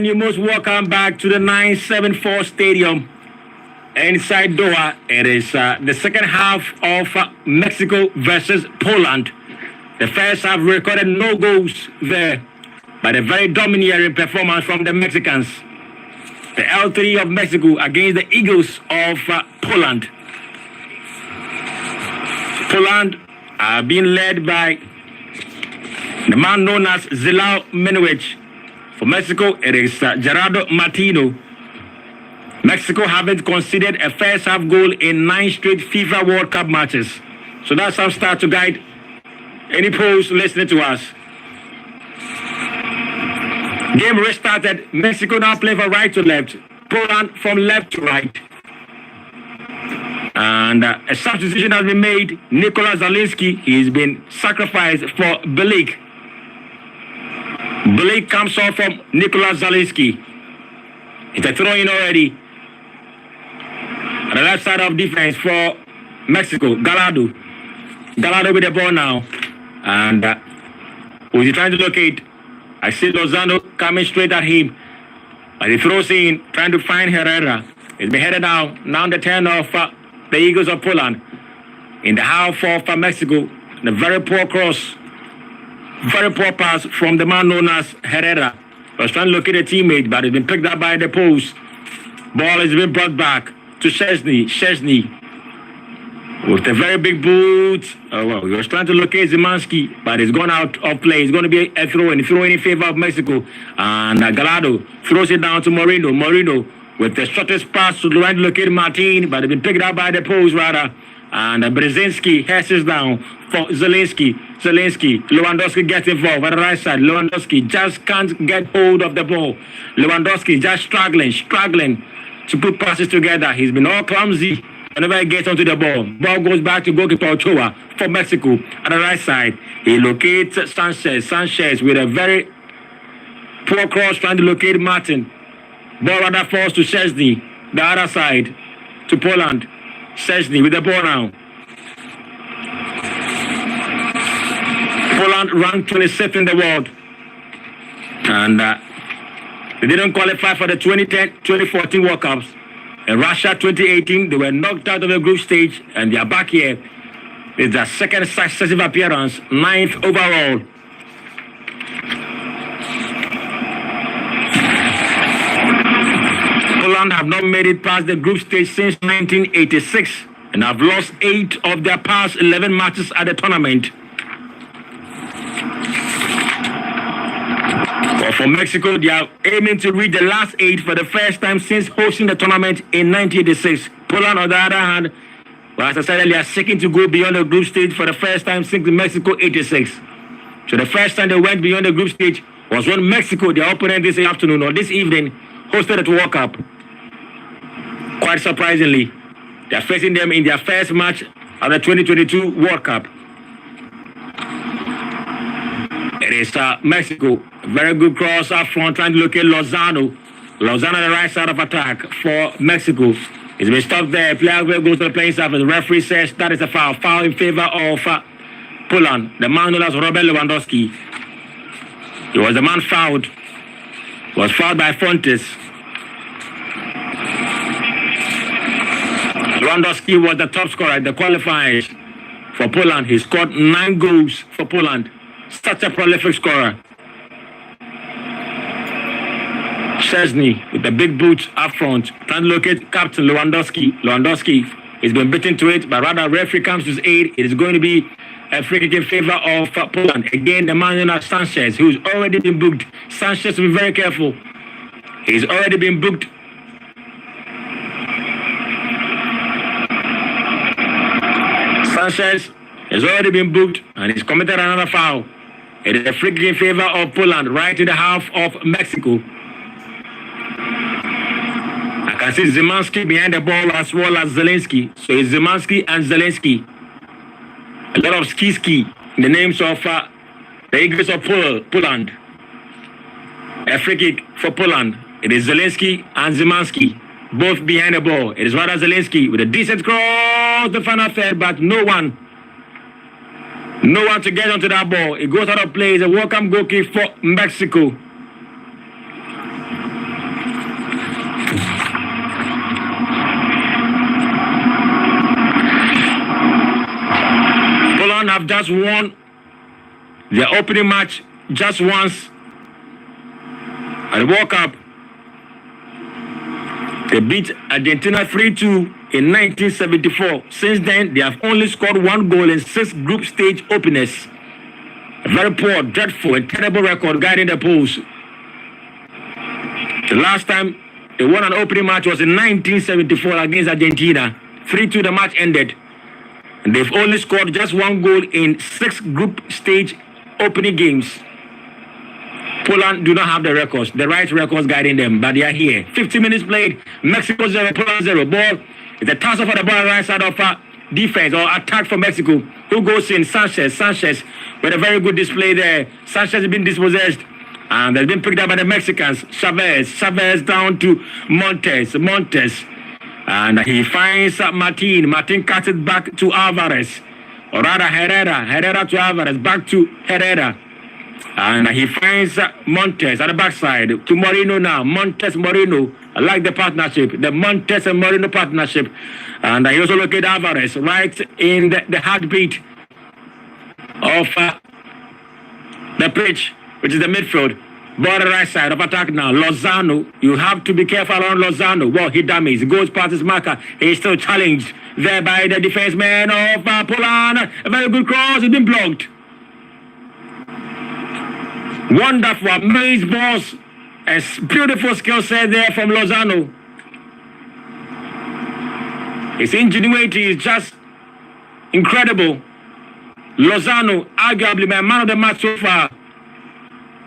and you most welcome back to the 974 Stadium inside Doha. It is the second half of Mexico versus Poland. The first half recorded no goals there, but a very domineering performance from the Mexicans. The L3 of Mexico against the Eagles of Poland. Poland are being led by the man known as Zilao Minuich. For Mexico, it is Gerardo Martino. Mexico haven't conceded a first half goal in 9 straight FIFA World Cup matches. So that's some start to guide any pros listening to us. Game restarted. Mexico now play from right to left. Poland from left to right. And a substitution has been made. Nikola Zielinski, he's been sacrificed for Belik. Belik comes off from Nikola Zielinski. It's a throw-in already. On the left side of defense for Mexico, Gallardo. Gallardo with the ball now. And who's he trying to locate? I see Lozano coming straight at him. But he throws in, trying to find Herrera. He's been headed down. Now the turn of the Eagles of Poland. In the half of Mexico, the very poor cross. Very poor pass from the man known as Herrera. He was trying to locate a teammate, but it's been picked up by the post. Ball has been brought back to Szczesny. Szczesny with a very big boot. Well, he was trying to locate Zimanski, but it's gone out of play. It's going to be a throw-in in favor of Mexico. And Gallardo throws it down to Moreno. Moreno with the shortest pass to try to locate Martin, but it's been picked up by the post rather. And Brzezinski hesses down for Zielinski. Lewandowski gets involved on the right side. Lewandowski just can't get hold of the ball. Lewandowski just struggling to put passes together. He's been all clumsy whenever he gets onto the ball. Ball goes back to goalkeeper Ochoa for Mexico. On the right side, he locates Sanchez. Sanchez with a very poor cross trying to locate Martin. Ball rather falls to Szczesny. The other side to Poland. Szczesny with the ball now. Poland ranked 26th in the world. And they didn't qualify for the 2014 World Cups. In Russia 2018, they were knocked out of the group stage, and they are back here. It's their second successive appearance, 9th overall. Poland have not made it past the group stage since 1986 and have lost 8 of their past 11 matches at the tournament. But for Mexico, they are aiming to reach the last 8 for the first time since hosting the tournament in 1986. Poland, on the other hand, well, as I said earlier, seeking to go beyond the group stage for the first time since Mexico 86. So the first time they went beyond the group stage was when Mexico, their opponent this afternoon or this evening, hosted the World Cup. Quite surprisingly, they are facing them in their first match of the 2022 World Cup. It is Mexico. Very good cross up front, trying to locate Lozano. Lozano on the right side of attack for Mexico. He's been stopped there. Player goes to the playing surface. The referee says that is a foul. Foul in favor of Poland. The man known as Robert Lewandowski. He was the man fouled. Was fouled by Fontes. Lewandowski was the top scorer in the qualifiers for Poland. He scored 9 goals for Poland. Such a prolific scorer. Szczesny with the big boots up front. Trying to locate Captain Lewandowski. Lewandowski has been beaten to it, but rather referee comes to his aid. It is going to be a free kick in favor of Poland. Again, the man known as Sanchez, who's already been booked. Sanchez will be very careful. He's already been booked. Sanchez has already been booked and he's committed another foul. It is a free kick in favor of Poland, right in the half of Mexico. I can see Zimanski behind the ball as well as Zielinski. So it's Zimanski and Zielinski. A lot of ski in the names of the Eagles of Poland. A free kick for Poland. It is Zielinski and Zimanski, both behind the ball. It is rather Zielinski with a decent cross, the final third, but no one to get onto that ball. It goes out of play. It's a welcome goal kick for Mexico. Poland have just won their opening match just once at the World Cup. They beat Argentina 3-2 in 1974. Since then, they have only scored 1 goal in 6 group stage openers. A very poor, dreadful, and terrible record guiding the polls. The last time they won an opening match was in 1974 against Argentina. 3-2 the match ended. And they've only scored just 1 goal in 6 group stage opening games. Poland do not have the records, the right records guiding them, but they are here. 50 minutes played, Mexico 0, Poland 0. Ball is a toss-up for the ball right side of defense or attack for Mexico. Who goes in? Sanchez. Sanchez with a very good display there. Sanchez has been dispossessed and has been picked up by the Mexicans. Chavez down to Montes. And he finds Martin. Martin cuts it back to Alvarez. Or rather Herrera to Alvarez. Back to Herrera. And he finds Montes at the backside to Moreno now. Montes-Moreno. I like the partnership. The Montes and Moreno partnership. And he also located Alvarez right in the heartbeat of the pitch, which is the midfield. Ball the right side of attack now. Lozano. You have to be careful around Lozano. Well, he dummies. He goes past his marker. He's still challenged there by the defenseman of Poland. A very good cross. It's been blocked. Wonderful, amazing balls. A beautiful skill set there from Lozano. His ingenuity is just incredible. Lozano, arguably my man of the match so far.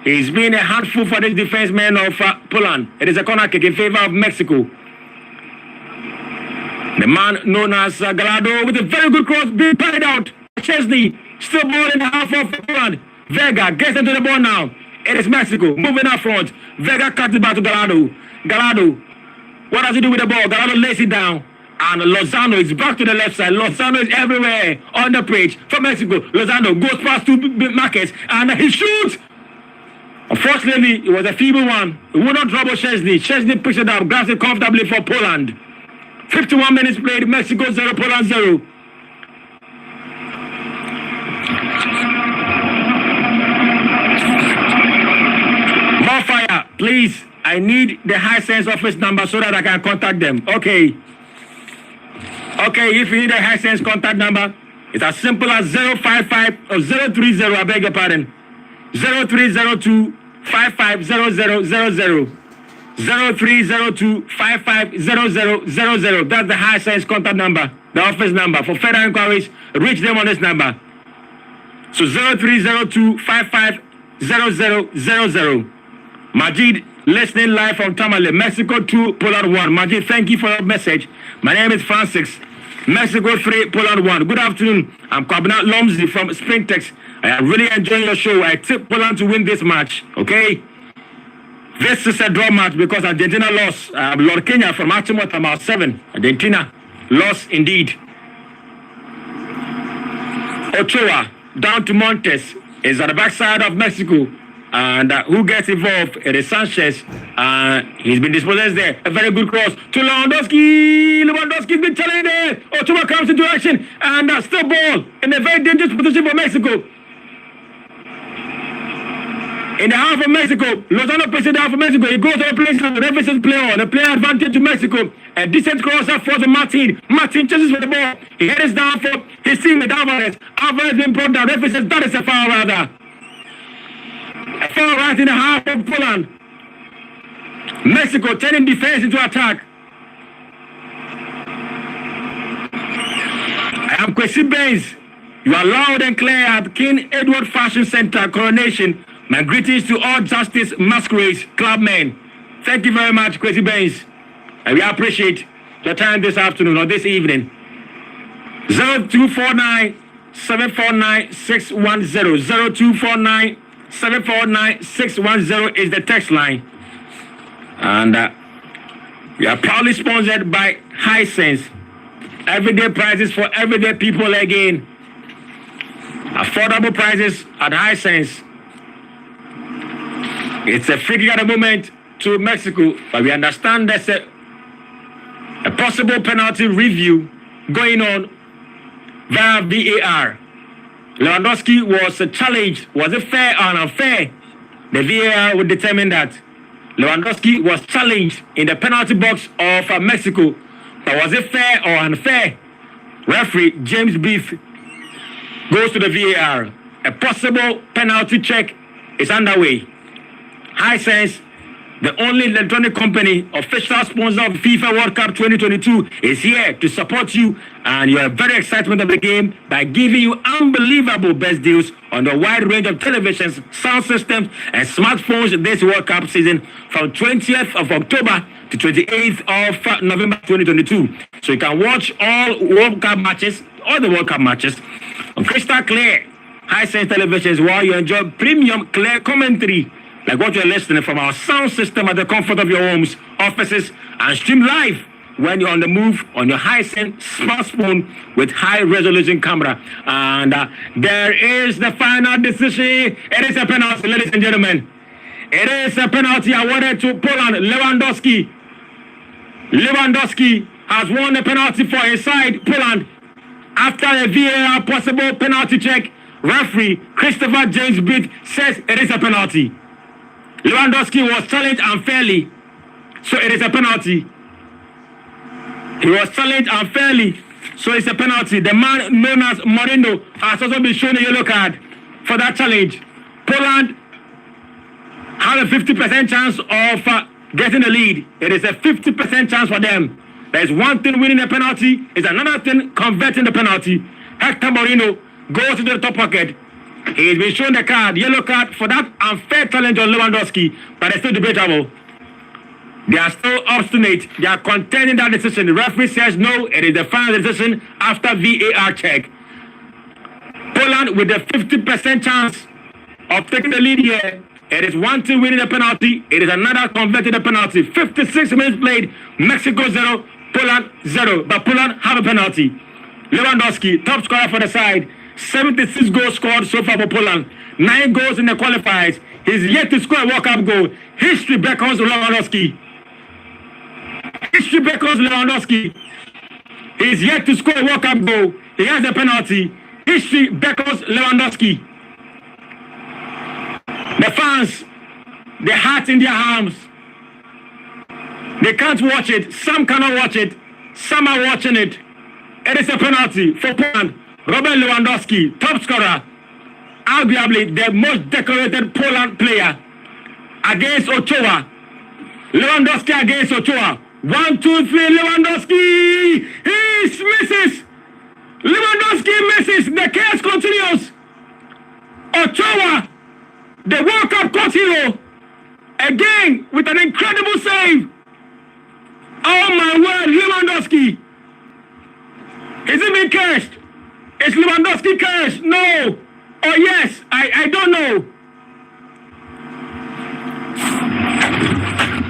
He's been a handful for this defenseman of Poland. It is a corner kick in favor of Mexico. The man known as Gallardo with a very good cross being played out. Chesney still ball in the half of Poland. Vega gets into the ball now. It is Mexico moving up front. Vega cuts it back to Gallardo. Gallardo, what does he do with the ball? Gallardo lays it down. And Lozano is back to the left side. Lozano is everywhere on the pitch for Mexico. Lozano goes past 2 markets and he shoots. Unfortunately, it was a feeble one. It would not trouble Chesney. Chesney picks it up, grabs it comfortably for Poland. 51 minutes played, Mexico 0, Poland 0. More fire, please. I need the high sense office number so that I can contact them. Okay. Okay, if you need a high sense contact number, it's as simple as 055 or 030, I beg your pardon. 0302 550000. 0302 550000. That's the high sense contact number, the office number. For further inquiries, reach them on this number. So 0302 550000. Majid, listening live from Tamale, Mexico 2, Poland 1. Majid, thank you for your message. My name is Francis. Mexico 3, Poland 1. Good afternoon. I'm Kwabena Lomzi from Springtex. I am really enjoying your show. I tip Poland to win this match. Okay? This is a draw match because Argentina lost. Lord Kenya from Achimota, about 7. Argentina lost indeed. Ochoa down to Montes is at the backside of Mexico. And who gets involved? It is Sanchez. He's been dispossessed there. A very good cross to Lewandowski. Lewandowski's been challenged there. Ochoa comes into action and still ball in a very dangerous position for Mexico. In the half of Mexico, Lozano plays it down for Mexico. He goes to the place and the referees play on. The player advantage to Mexico. A decent cross up for the Martin. Martin chases for the ball. He heads down for his teammate Alvarez. Alvarez been brought down. Referee says that is a foul rather. A foul right in the half of Poland. Mexico turning defense into attack. I am Kwesi Benz. You are loud and clear at King Edward Fashion Center, Coronation. My greetings to all Justice Masquerades clubmen. Thank you very much, Kwesi Benz. And we appreciate your time this afternoon or this evening. 0249 749 610. 0249 749 610 is the text line. And we are proudly sponsored by Hisense. Everyday prices for everyday people again. Affordable prices at Hisense. It's a free at the moment to Mexico, but we understand there's a possible penalty review going on via VAR. Lewandowski was challenged. Was it fair or unfair? The VAR would determine that. Lewandowski was challenged in the penalty box of Mexico. But was it fair or unfair? Referee James Beef goes to the VAR. A possible penalty check is underway. Hisense, the only electronic company, official sponsor of FIFA World Cup 2022, is here to support you and your very excitement of the game by giving you unbelievable best deals on a wide range of televisions, sound systems, and smartphones this World Cup season from 20th of October to 28th of November 2022. So you can watch all World Cup matches, all the World Cup matches, on crystal clear Hisense televisions while you enjoy premium clear commentary like what you're listening from our sound system at the comfort of your homes, offices, and stream live when you're on the move on your Hisense smartphone with high-resolution camera. And there is the final decision. It is a penalty, ladies and gentlemen. It is a penalty awarded to Poland. Lewandowski has won the penalty for his side, Poland. After a VAR possible penalty check, referee Christopher James Beat says it is a penalty. Lewandowski was challenged unfairly, so it is a penalty. He was challenged unfairly, so it's a penalty. The man known as Moreno has also been shown a yellow card for that challenge. Poland have a 50% chance of getting the lead. It is a 50% chance for them. There's one thing winning a penalty, is another thing converting the penalty. Hector Moreno goes into the top pocket. He's been shown the card, yellow card, for that unfair challenge on Lewandowski, but it's still debatable. They are still obstinate. They are contending that decision. The referee says no, it is the final decision after VAR check. Poland with a 50% chance of taking the lead here. It is one team winning the penalty. It is another converting the penalty. 56 minutes played. Mexico 0, Poland 0. But Poland have a penalty. Lewandowski, top scorer for the side. 76 goals scored so far for Poland. 9 goals in the qualifiers. He's yet to score a World Cup goal. History beckons Lewandowski. History beckons Lewandowski. He's yet to score a World Cup goal. He has a penalty. History beckons Lewandowski. The fans, their hearts in their arms. They can't watch it. Some cannot watch it. Some are watching it. It is a penalty for Poland. Robert Lewandowski, top scorer, arguably the most decorated Poland player, against Ochoa. Lewandowski against Ochoa. 1, 2, 3, Lewandowski! He misses! Lewandowski misses! The chaos continues! Ochoa, the World Cup court hero, again with an incredible save! Oh my word, Lewandowski! Is it been cursed? Is Lewandowski cursed? No. Oh yes. I don't know.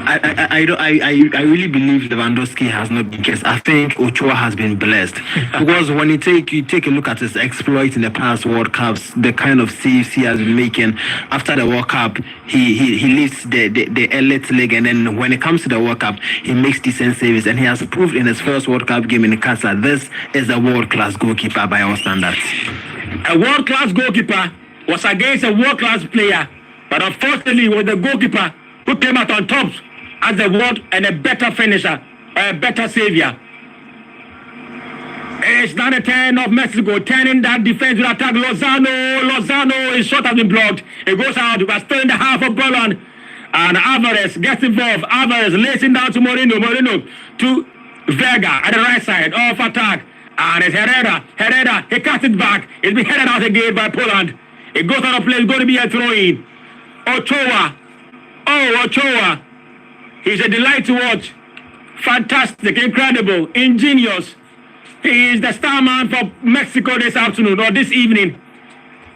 I really believe Lewandowski has not been cursed. I think Ochoa has been blessed because when you take a look at his exploits in the past World Cups, the kind of saves he has been making after the World Cup, he leaves the elite league, and then when it comes to the World Cup, he makes decent saves, and he has proved in his first World Cup game in Qatar, this is a world-class goalkeeper by our standards. A world-class goalkeeper was against a world-class player, but unfortunately, was the goalkeeper who came out on top as the world and a better finisher, a better savior. It's not a turn of Mexico, turning that defensive attack. Lozano, his shot has been blocked. It goes out, but still in the half of Poland. And Alvarez gets involved. Alvarez lays it down to Moreno. Moreno to Vega at the right side of attack. And it's Herrera, he cuts it back. It's been headed out again by Poland. It goes out of play, it's going to be a throw-in. Ochoa. Oh, Ochoa. He's a delight to watch. Fantastic, incredible, ingenious. He is the star man for Mexico this afternoon or this evening.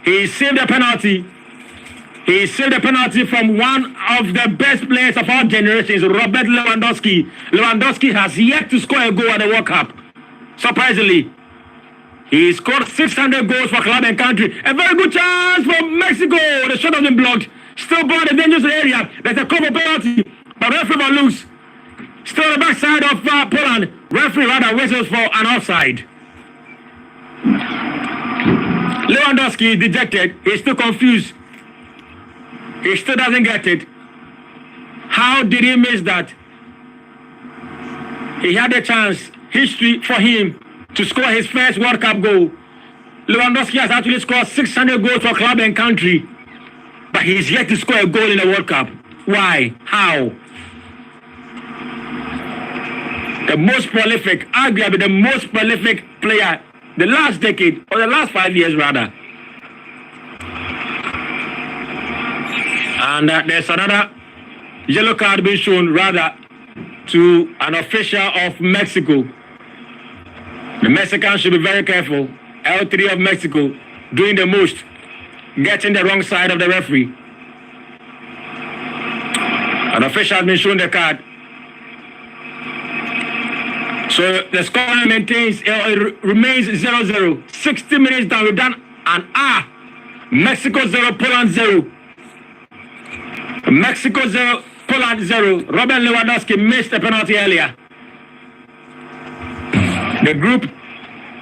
He saved a penalty. He saved a penalty from one of the best players of our generations, Robert Lewandowski. Lewandowski has yet to score a goal at the World Cup. Surprisingly, he scored 600 goals for club and country. A very good chance for Mexico. The shot has been blocked. Still ball in the dangerous area. There's a cover penalty, but referee will lose. Still on the backside of Poland. Referee rather whistles for an offside. Lewandowski is dejected. He's still confused. He still doesn't get it. How did he miss that? He had a chance, history for him to score his first World Cup goal. Lewandowski has actually scored 600 goals for club and country, but he's yet to score a goal in the World Cup. Why? How? The most prolific, arguably the most prolific player the last decade, or the last 5 years rather. And there's another yellow card being shown rather to an official of Mexico. The Mexicans should be very careful. L3 of Mexico doing the most, getting the wrong side of the referee. An official has been shown the card. So the score maintains, it remains 0-0. 60 minutes down, we've done an hour. Mexico 0, Poland 0. Mexico 0, Poland 0. Robert Lewandowski missed a penalty earlier. The group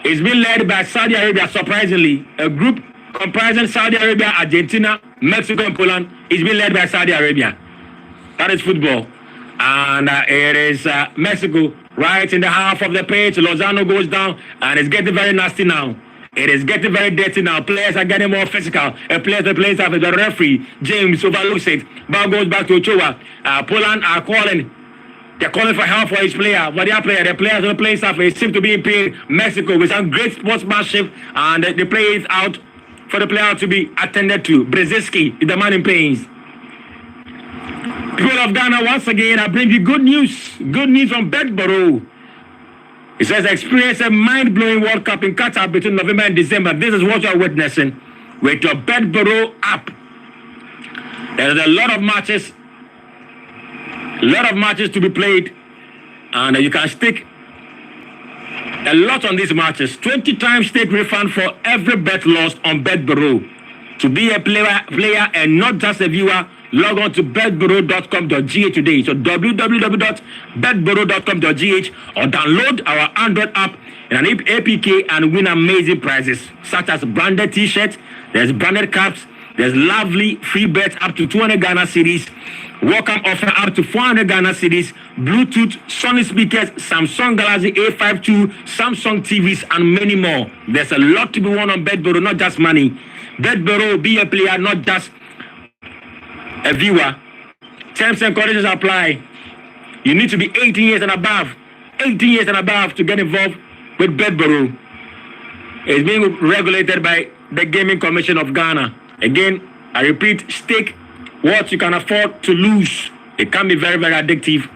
is being led by Saudi Arabia, surprisingly. A group comprising Saudi Arabia, Argentina, Mexico, and Poland is being led by Saudi Arabia. That is football. And it is Mexico right in the half of the pitch. Lozano goes down, and it's getting very nasty now. It is getting very dirty now. Players are getting more physical. The players have the referee. James overlooks it. Ball goes back to Ochoa. Poland are calling. They're calling for help for his player. But their player, the players on the playing surface seem to be in pain. Mexico with some great sportsmanship, and the play is out for the player to be attended to. Brzezinski is the man in pains. People of Ghana, once again, I bring you good news. Good news from Bedborough. It says, experience a mind-blowing World Cup in Qatar between November and December. This is what you're witnessing with your Bedborough app. There's a lot of matches to be played, and you can stake a lot on these matches. 20 times stake refund for every bet lost on Bedborough. To be a player and not just a viewer, log on to betborough.com.gh today. So www.betborough.com.gh, or download our Android app in an APK and win amazing prizes such as branded t-shirts, there's branded caps, there's lovely free bets up to 200 Ghana cedis, welcome offer up to 400 Ghana cedis, Bluetooth, Sony speakers, Samsung Galaxy A52, Samsung TVs, and many more. There's a lot to be won on Betborough, not just money. Betborough, be a player, not just a viewer. Terms and conditions apply. You need to be 18 years and above. 18 years and above to get involved with Bedborough. It's being regulated by the Gaming Commission of Ghana. Again, I repeat, stake what you can afford to lose. It can be very, very addictive.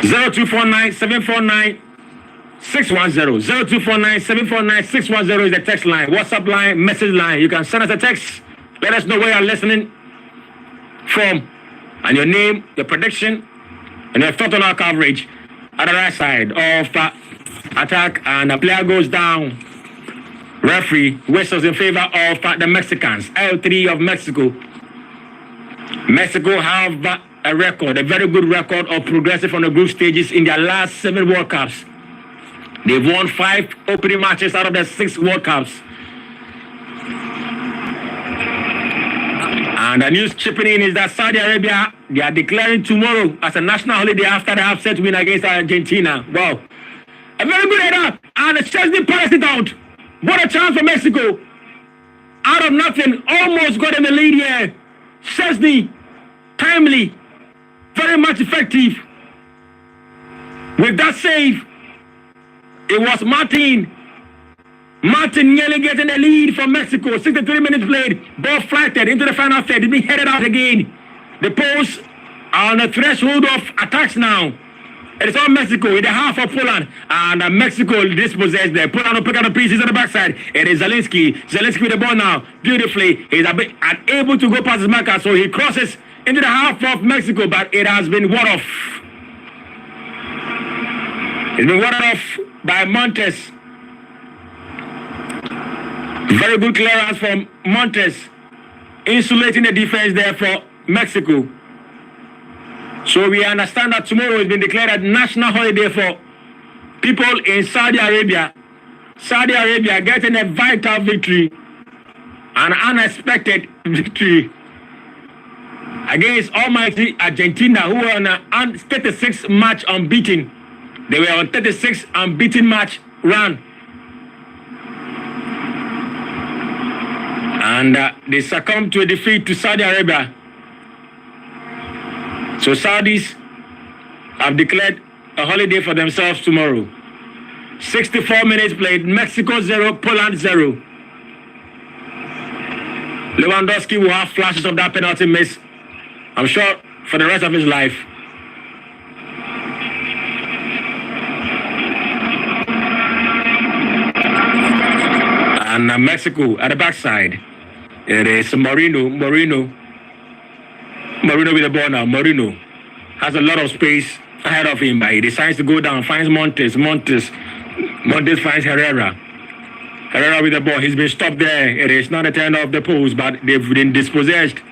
0249-749-610. 0249-749-610 is the text line. WhatsApp line, message line. You can send us a text. Let us know where you're listening from, and your name, your prediction, and your thought on our coverage. At the right side of attack, and the player goes down. Referee whistles in favor of the Mexicans. L3 of Mexico. Mexico have a record, a very good record of progressing from the group stages in their last 7 World Cups. They've won 5 opening matches out of the 6 World Cups. And the news chipping in is that Saudi Arabia, they are declaring tomorrow as a national holiday after the upset win against Argentina. Wow. A very good header. And Chesney passed it out. What a chance for Mexico. Out of nothing, almost got in the lead here. Chesney, timely, very much effective. With that save, it was Martin nearly getting the lead for Mexico. 63 minutes played. Ball flighted into the final third. It's being headed out again. The Poles are on the threshold of attacks now. It is all Mexico in the half of Poland. And Mexico dispossessed there. Poland will pick up the pieces on the backside. It is Zelensky. Zelensky with the ball now. Beautifully. He's unable to go past his marker. So he crosses into the half of Mexico. But it has been warded off. It's been warded off by Montes. Very good clearance from Montes, insulating the defense there for Mexico. So we understand that tomorrow has been declared a national holiday for people in Saudi Arabia Saudi Arabia getting a vital victory, an unexpected victory against almighty Argentina, who were on a 36 match unbeaten. They were on 36 unbeaten match run. And they succumbed to a defeat to Saudi Arabia. So Saudis have declared a holiday for themselves tomorrow. 64 minutes played, Mexico 0, Poland 0. Lewandowski will have flashes of that penalty miss, I'm sure, for the rest of his life. And Mexico at the backside. It is Moreno with the ball now. Moreno has a lot of space ahead of him, but he decides to go down, finds Montes finds Herrera with the ball. He's been stopped there. It is not a turn off the post, but they've been dispossessed.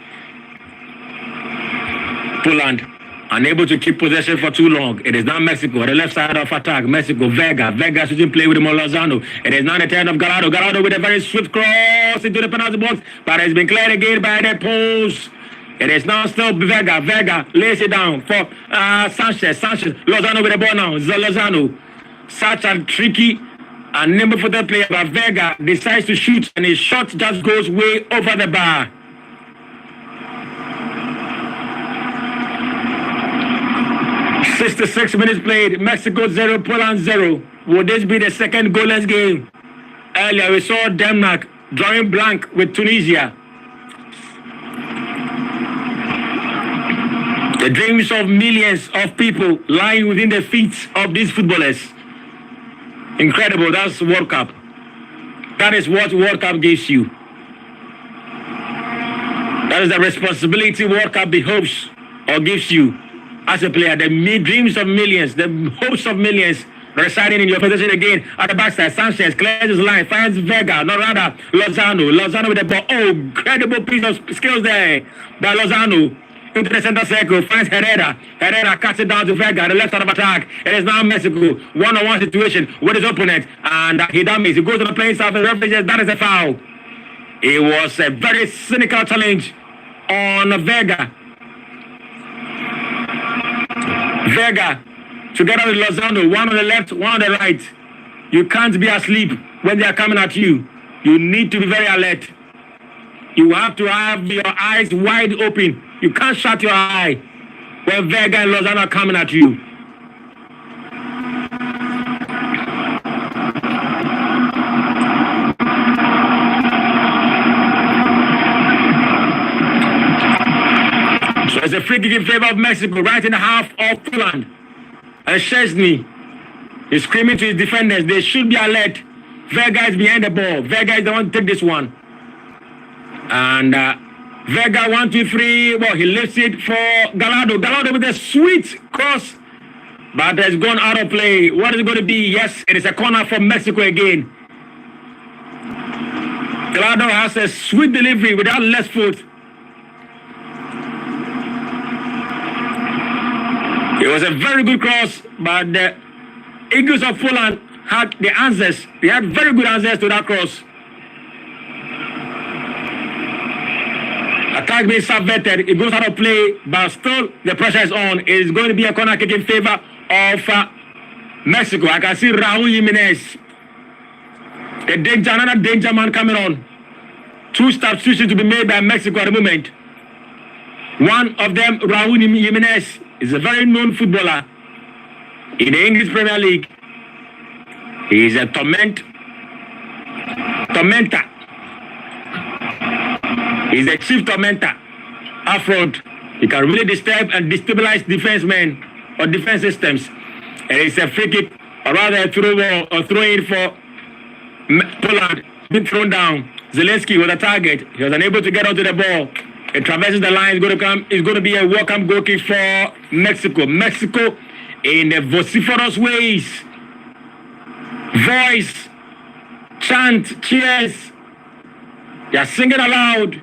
Poland unable to keep possession for too long. It is now Mexico at the left side of attack. Mexico, Vega shouldn't play with Lozano. It is now the turn of Gallardo with a very swift cross into the penalty box, but it's been cleared again by the post. It is now still Vega lays it down for Sanchez, Lozano with the ball now. Lozano, such a tricky and nimble-footed player, but Vega decides to shoot, and his shot just goes way over the bar. "66 minutes played, Mexico 0, Poland 0. Would this be the second goalless game? Earlier we saw Denmark drawing blank with Tunisia. The dreams of millions of people lying within the feet of these footballers. Incredible, that's World Cup. That is what World Cup gives you. That is the responsibility World Cup behoves or gives you as a player. The dreams of millions, the hopes of millions residing in your position again at the backside. Sanchez clears his line, finds Vega, no rather Lozano with the ball. Oh, incredible piece of skills there by Lozano. Into the center circle, finds Herrera cuts it down to Vega, the left side of attack. It is now Mexico, one-on-one situation with his opponent, and he dummies. He goes to the playing side, the referee says that is a foul. It was a very cynical challenge on Vega. Together with Lozano, one on the left, one on the right. You can't be asleep when they are coming at you. You need to be very alert. You have to have your eyes wide open. You can't shut your eye when Vega and Lozano are coming at you. So it's a free kick in favor of Mexico, right in the half of Poland. And Szczesny is screaming to his defenders, they should be alert. Vega is behind the ball. Vega is the one to take this one. And Vega, 1, 2, 3. Well, he lifts it for Gallardo. Gallardo with a sweet cross, but has gone out of play. What is it going to be? Yes, it is a corner for Mexico again. Gallardo has a sweet delivery without left foot. It was a very good cross, but the Eagles of Poland had the answers. They had very good answers to that cross. Attack being subverted, it goes out of play, but still the pressure is on. It is going to be a corner kick in favor of Mexico. I can see Raul Jimenez, another danger man coming on. 2 substitutions to be made by Mexico at the moment. One of them, Raul Jimenez, is a very known footballer in the English Premier League. He is a tormentor. He's the chief tormentor up front. He can really disturb and destabilize defensemen or defense systems. And it's a free kick, or rather a throw in for Poland. Been thrown down. Zelensky was a target. He was unable to get onto the ball. It traverses the line. It's going to be a welcome goal kick for Mexico. Mexico in the vociferous ways. Voice, chant, cheers. They are singing aloud.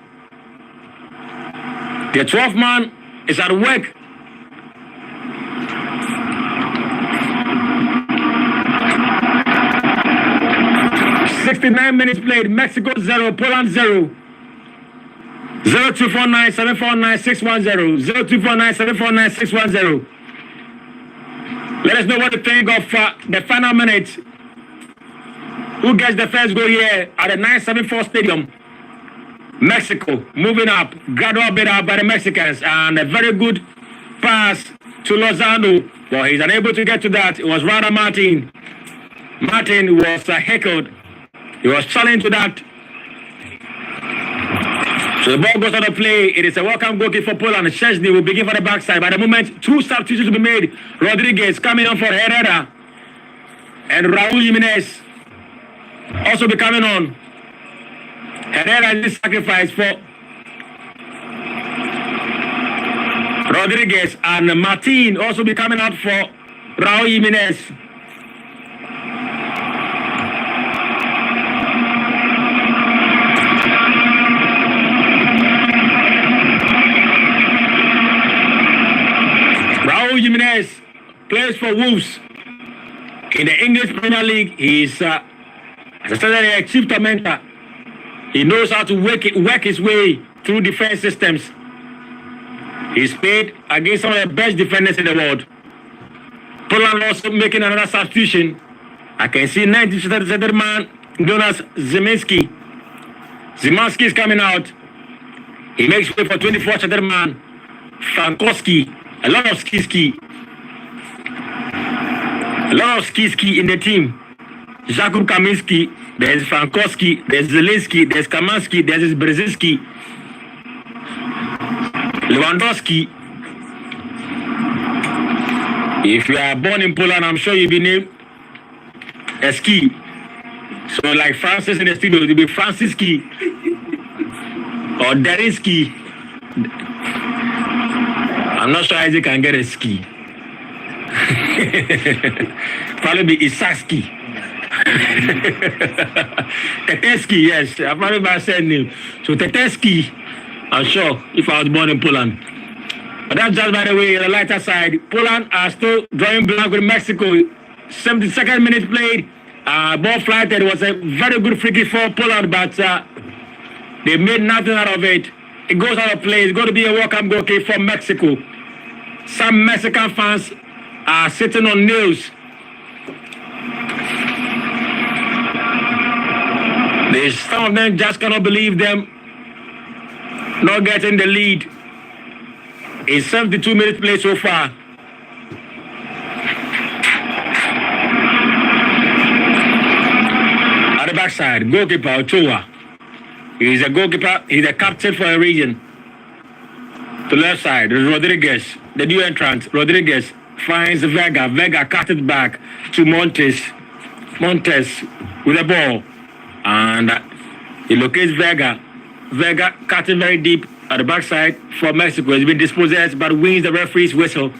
The 12th man is at work. 69 minutes played. Mexico 0, Poland 0. 0249 749 610. 0249 749 610. Let us know what you think of the final minutes. Who gets the first goal here at the 974 Stadium? Mexico moving up, gradual bit up by the Mexicans, and a very good pass to Lozano. Well, he's unable to get to that. It was rather Martin. Martin was heckled. He was challenged to that. So the ball goes out of play. It is a welcome goal kick for Poland. Szczesny will begin for the backside. By the moment, 2 substitutions will be made. Rodriguez coming on for Herrera. And Raul Jimenez also be coming on. Herrera is sacrifice for Rodriguez, and Martin also be coming out for Raul Jimenez. Raul Jimenez plays for Wolves in the English Premier League. He's as I said, a chief tormentor. He knows how to work his way through defense systems. He's played against some of the best defenders in the world. Poland also making another substitution. I can see 97th man, Jonas Zemanski. Zemanski is coming out. He makes way for 24th man, Frankowski. A lot of ski. A lot of ski in the team. Jakub Kaminski, there's Frankowski, there's Zelinski, there's Kamanski, there's Brzezinski, Lewandowski. If you are born in Poland, I'm sure you'll be named a ski. So like Francis in the studio, it'll be Franciski or Derinsky. I'm not sure Isaac can get a ski. Probably be Isaski. Teteski, yes. I've probably my said name. So Teteski, I'm sure, if I was born in Poland. But that's just by the way, the lighter side. Poland are still drawing blank with Mexico. 72nd minute played. Ball flighted. It was a very good free kick for Poland, but they made nothing out of it. It goes out of play. It's going to be a welcome goal kick for Mexico. Some Mexican fans are sitting on nails. Some of them just cannot believe them not getting the lead. It's 72 minutes play so far. At the backside, goalkeeper Ochoa. He's a goalkeeper, he's a captain for a region. To the left side, Rodriguez, the new entrant. Rodriguez finds Vega. Vega cut it back to Montes. Montes with the ball. And he locates Vega. Vega cutting very deep at the backside for Mexico. He's been dispossessed but wins the referee's whistle.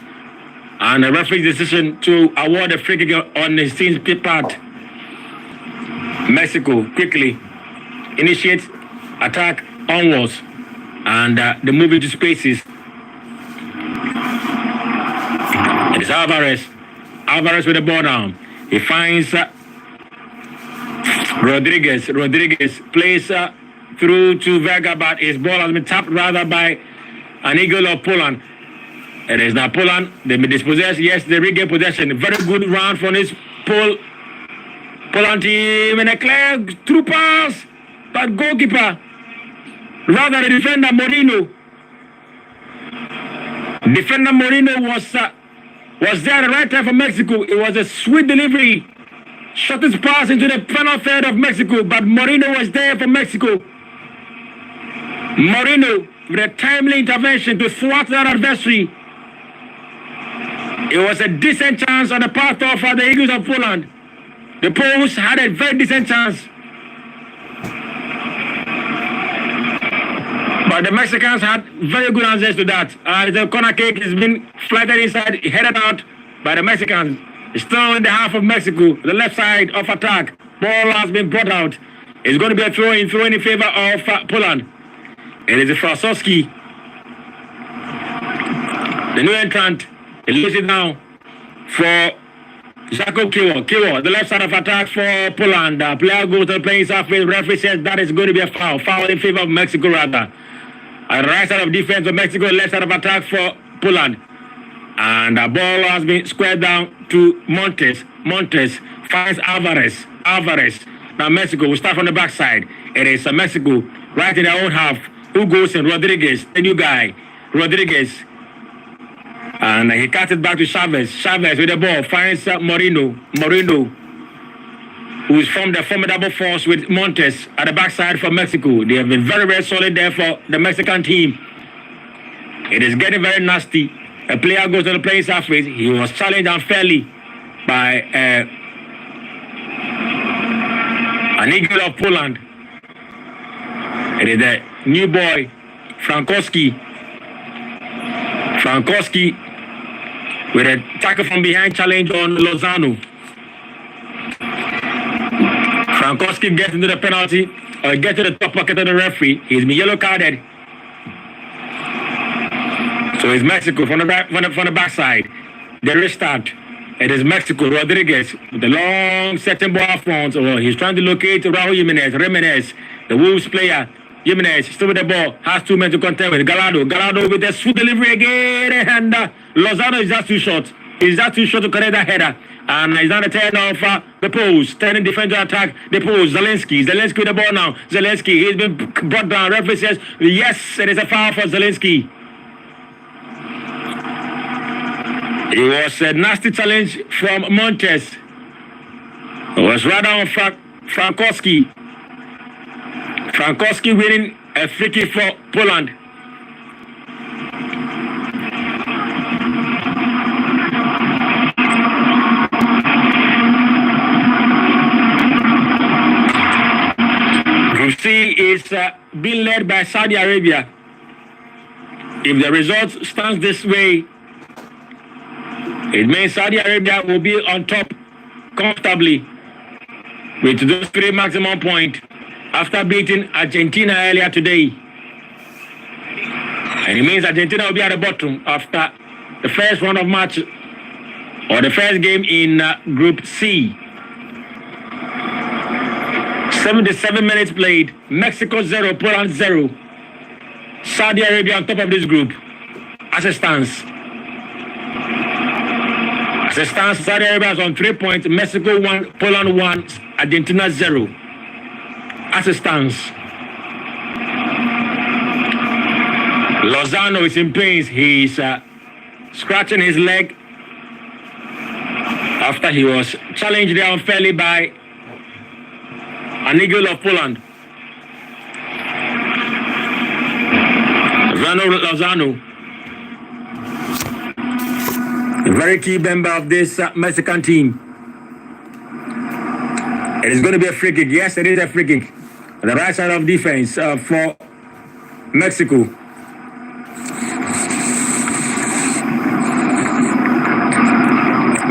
And the referee's decision to award a free kick on his team's part. Mexico quickly initiates attack onwards. And they move into spaces. It's Alvarez. Alvarez with the ball down. He finds Rodriguez. Rodriguez plays through to Vega, but his ball has been tapped rather by an eagle of Poland. It is now Poland. They've been dispossessed. Yes, they regain possession. Very good round from this Poland team. And a clear through pass. But goalkeeper, rather the defender Moreno. Defender Moreno was there at the right time for Mexico. It was a sweet delivery. Shortest pass into the final third of Mexico, but Moreno was there for Mexico. Moreno with a timely intervention to thwart that adversary. It was a decent chance on the part of the Eagles of Poland. The Poles had a very decent chance. But the Mexicans had very good answers to that. The corner kick has been flighted inside, headed out by the Mexicans. Still in the half of Mexico, the left side of attack. Ball has been brought out. It's going to be a throw-in in favor of Poland. It is Frankowski. The new entrant. He lays it down for Jacob Kiwo, the left side of attack for Poland. Player goes to the playing surface. Referee says that is going to be a foul. Foul in favor of Mexico, rather. And right side of defense for Mexico, left side of attack for Poland. And the ball has been squared down to Montes. Montes finds Alvarez. Now Mexico will start from the backside. It is Mexico right in their own half. Who goes in? Rodriguez, the new guy. Rodriguez. And he cuts it back to Chavez. Chavez with the ball finds Moreno, who is from the formidable force with Montes at the backside for Mexico. They have been very, very solid there for the Mexican team. It is getting very nasty. A player goes to the playing surface. He was challenged unfairly by an eagle of Poland. It is the new boy, Frankowski. With a tackle from behind challenge on Lozano. Frankowski gets into the penalty, or gets to the top pocket of the referee. He's been yellow carded. So it's Mexico from the backside. The restart. It is Mexico. Rodriguez with the long setting ball front. Oh, he's trying to locate Raul Jimenez, the Wolves player. Jimenez still with the ball, has 2 men to contend with. Gallardo with the sweet delivery again, and Lozano is just too short. He's just too short to connect that header. And he's not a turn off the post. Turning defender attack the post. Zelensky with the ball now. He's been brought down. Referee says, yes, it is a foul for Zelensky. It was a nasty challenge from Montes. It was right on Frankowski. Frankowski winning a free kick for Poland. Group C is being led by Saudi Arabia. If the result stands this way, it means Saudi Arabia will be on top comfortably with those 3 maximum points after beating Argentina earlier today. And it means Argentina will be at the bottom after the first round of match, or the first game in Group C. 77 minutes played. Mexico 0, Poland 0. Saudi Arabia on top of this group. As it stands, Saudi Arabia is on 3 points. Mexico 1, Poland 1, Argentina 0. As it stands, Lozano is in pain. He's scratching his leg after he was challenged there unfairly by an eagle of Poland. Lozano, a very key member of this Mexican team. It is going to be a free kick. Yes, it is a free kick. On the right side of defense for Mexico.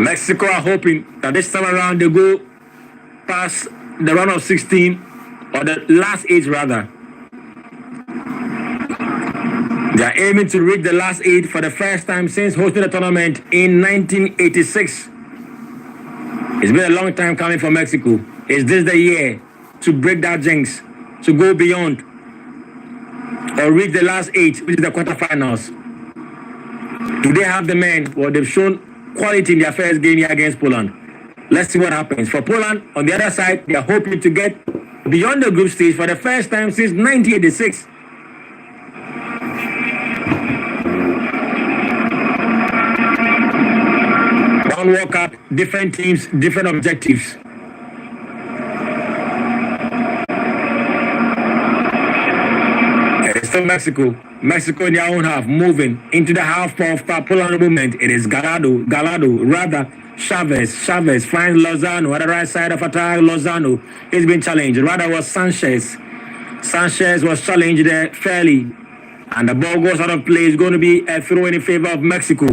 Mexico are hoping that this time around they go past the round of 16, or the last 8 rather. They are aiming to reach the last 8 for the first time since hosting the tournament in 1986. It's been a long time coming for Mexico. Is this the year to break that jinx, to go beyond, or reach the last 8, which is the quarterfinals? Do they have the men? Well, they've shown quality in their first game here against Poland. Let's see what happens. For Poland, on the other side, they are hoping to get beyond the group stage for the first time since 1986. One World Cup, different teams, different objectives. It's still Mexico. Mexico in their own half, moving into the half of Poland movement. It is Gallardo, Chavez finds Lozano at the right side of attack. Lozano is being challenged. Rather was Sanchez. Sanchez was challenged there fairly. And the ball goes out of play. It's going to be a throw in favor of Mexico.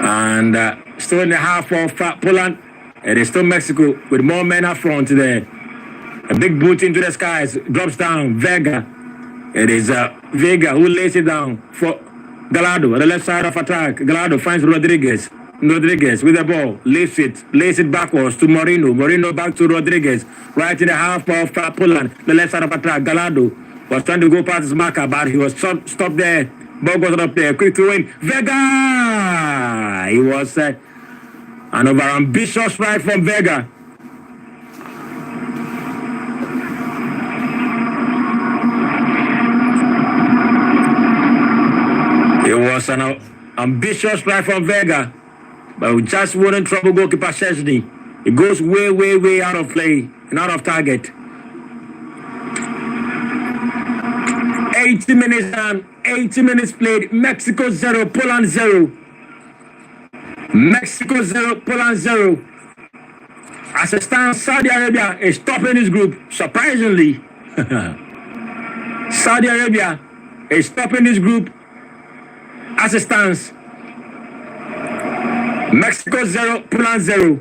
And still in the half of Poland. It is still Mexico with more men up front there. A big boot into the skies. Drops down. Vega. It is Vega who lays it down for Gallardo on the left side of attack. Gallardo finds Rodriguez. Rodriguez with the ball, lays it backwards to Moreno. Moreno back to Rodriguez, right in the half of Poland, the left side of attack. Gallardo was trying to go past his marker, but he was stopped there. Ball goes up there, quick to win. Vega! He was an over-ambitious strike from Vega. It was an ambitious strike from Vega. But we just wouldn't trouble goalkeeper Szczesny. It goes way, way, way out of play and out of target. 80 minutes done, 80 minutes played. Mexico 0, Poland 0. Mexico 0, Poland 0. As it stands, Saudi Arabia is topping this group, surprisingly. Saudi Arabia is topping this group as it stands. Mexico 0, Poland 0.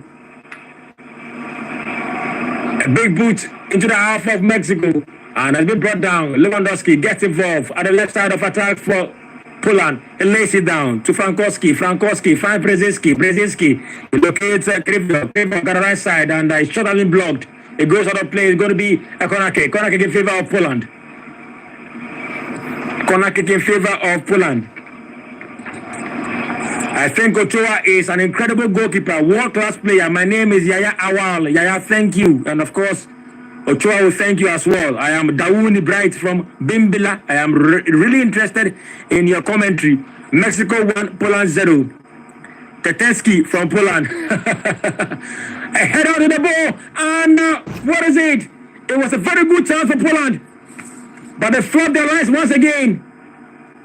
A big boot into the half of Mexico and has been brought down. Lewandowski gets involved at the left side of attack for Poland. He lays it down to Frankowski. Frankowski finds Brzezinski. Brzezinski locates Krivio. Krivio got the right side and his shot has been blocked. It goes out of play. It's going to be a corner kick. Corner kick in favor of Poland. Corner kick in favor of Poland. I think Ochoa is an incredible goalkeeper, world-class player. My name is Yaya Awal. Yaya, thank you. And of course, Ochoa will thank you as well. I am Dawouni Bright from Bimbila. I am really interested in your commentary. Mexico 1, Poland 0. Tetesky from Poland. A head out of the ball. And what is it? It was a very good chance for Poland. But they flopped their lines once again.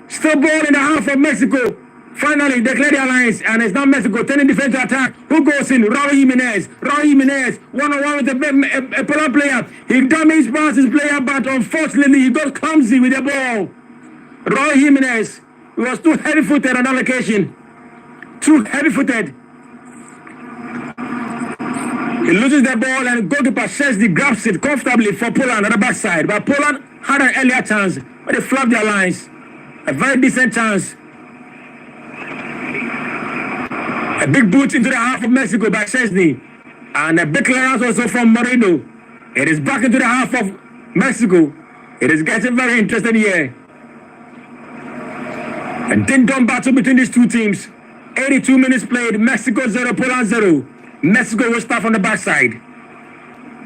Still ball in the half of Mexico. Finally, they clear their lines, and it's now Mexico turning defense to attack. Who goes in? Raul Jimenez. Raul Jimenez, one-on-one with a Poland player. He damaged past his player, but unfortunately, he got clumsy with the ball. Raul Jimenez was too heavy-footed on that occasion. Too heavy-footed. He loses the ball, and goalkeeper Szczesny grabs it comfortably for Poland on the backside. But Poland had an earlier chance, but they flopped their lines. A very decent chance. A big boot into the half of Mexico by Szczesny. And a big clearance also from Moreno. It is back into the half of Mexico. It is getting very interesting here. A ding-dong battle between these two teams. 82 minutes played. Mexico 0, Poland 0. Mexico will start from the backside.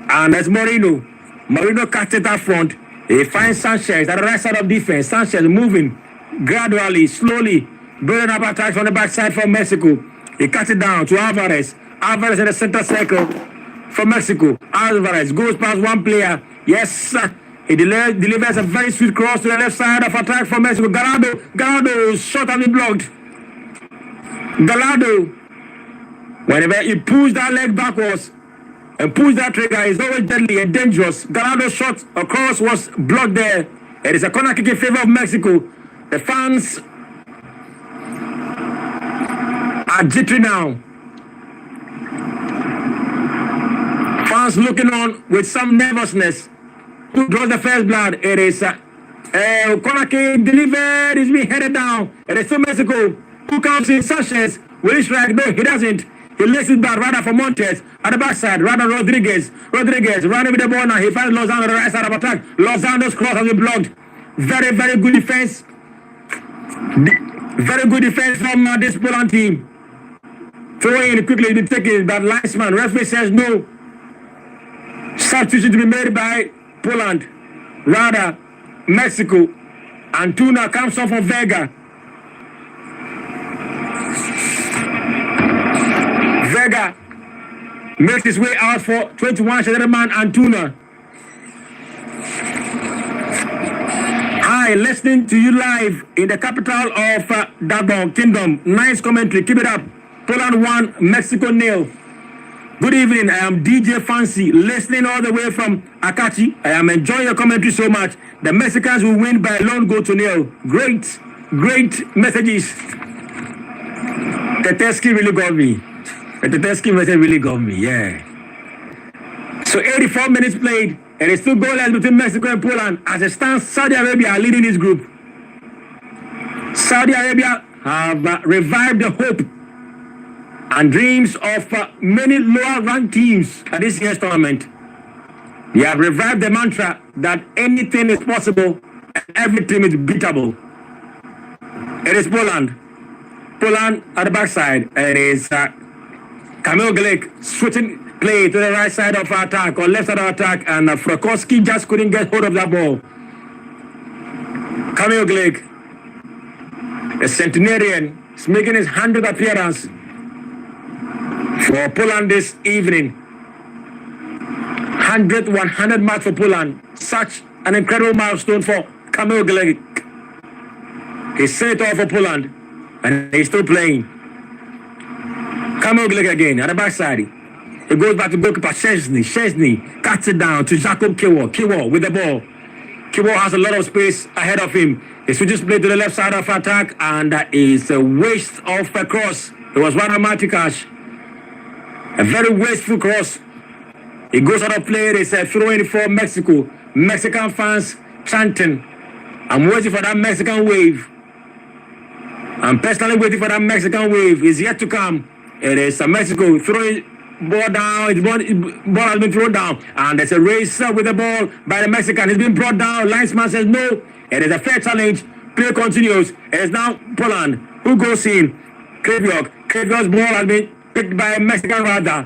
And that's Moreno. Moreno cuts it up front. He finds Sanchez at the right side of defense. Sanchez moving gradually, slowly, building up attacks from the backside for Mexico. He cuts it down to Alvarez. Alvarez in the center circle for Mexico. Alvarez goes past one player. Yes, sir. He delivers a very sweet cross to the left side of attack for Mexico. Gallardo's shot has been blocked. Gallardo, whenever he pulls that leg backwards and pulls that trigger, it's always deadly and dangerous. Gallardo's shot across was blocked there. It is a corner kick in favor of Mexico. The fans are jittery now. Fans looking on with some nervousness. Who draws the first blood? It is corner kick delivered. It's being headed down. It is still Mexico. Who comes in? Sanchez. Will he strike? No, he doesn't. He lays it back rather for Montes at the backside. Rather Rodriguez. Rodriguez running with the ball now. He finds Lozano on the right side of attack. Lozano's cross has been blocked. Very, very good defense. Very good defense from this Poland team. Throwing in quickly, been taken, but linesman, referee says no. Substitution to be made by Poland. Rather, Mexico. Antuna comes off of Vega. Vega makes his way out for 21, Shadow man Antuna. Hi, listening to you live in the capital of Gabon Kingdom. Nice commentary, keep it up. Poland 1, Mexico 0. Good evening, I am DJ Fancy, listening all the way from Akachi. I am enjoying your commentary so much. The Mexicans will win by a lone goal to 0. Great, great messages. Tetesky really got me. The Tetesky message really got me, yeah. So 84 minutes played, and it's still goalless between Mexico and Poland. As it stands, Saudi Arabia are leading this group. Saudi Arabia have revived the hope and dreams of many lower-ranked teams at this year's tournament. They have revived the mantra that anything is possible and every team is beatable. It is Poland. Poland at the backside. It is Kamil Glik switching play to the right side of attack or left side of attack, and Frankowski just couldn't get hold of that ball. Kamil Glik, the centenarian, is making his 100th appearance for Poland this evening. 100 match for Poland. Such an incredible milestone for Kamil Glik. He's senator for Poland, and he's still playing. Kamil Glik again at the backside. It goes back to goalkeeper Szczesny. Szczesny cuts it down to Jakub Kiwo. Kiwo with the ball. Kiwo has a lot of space ahead of him. He switches play to the left side of attack, and that is a waste of a cross. It was one of Matikash. A very wasteful cross. It goes out of play. It's a throw-in for Mexico. Mexican fans chanting. I'm waiting for that Mexican wave. I'm personally waiting for that Mexican wave. It's yet to come. It is Mexico throwing ball down. Ball has been thrown down. And there's a race with the ball by the Mexican. It's been brought down. Linesman says no. It is a fair challenge. Play continues. It is now Poland who goes in. Kraviok. Kraviok's ball has been picked by a Mexican radar.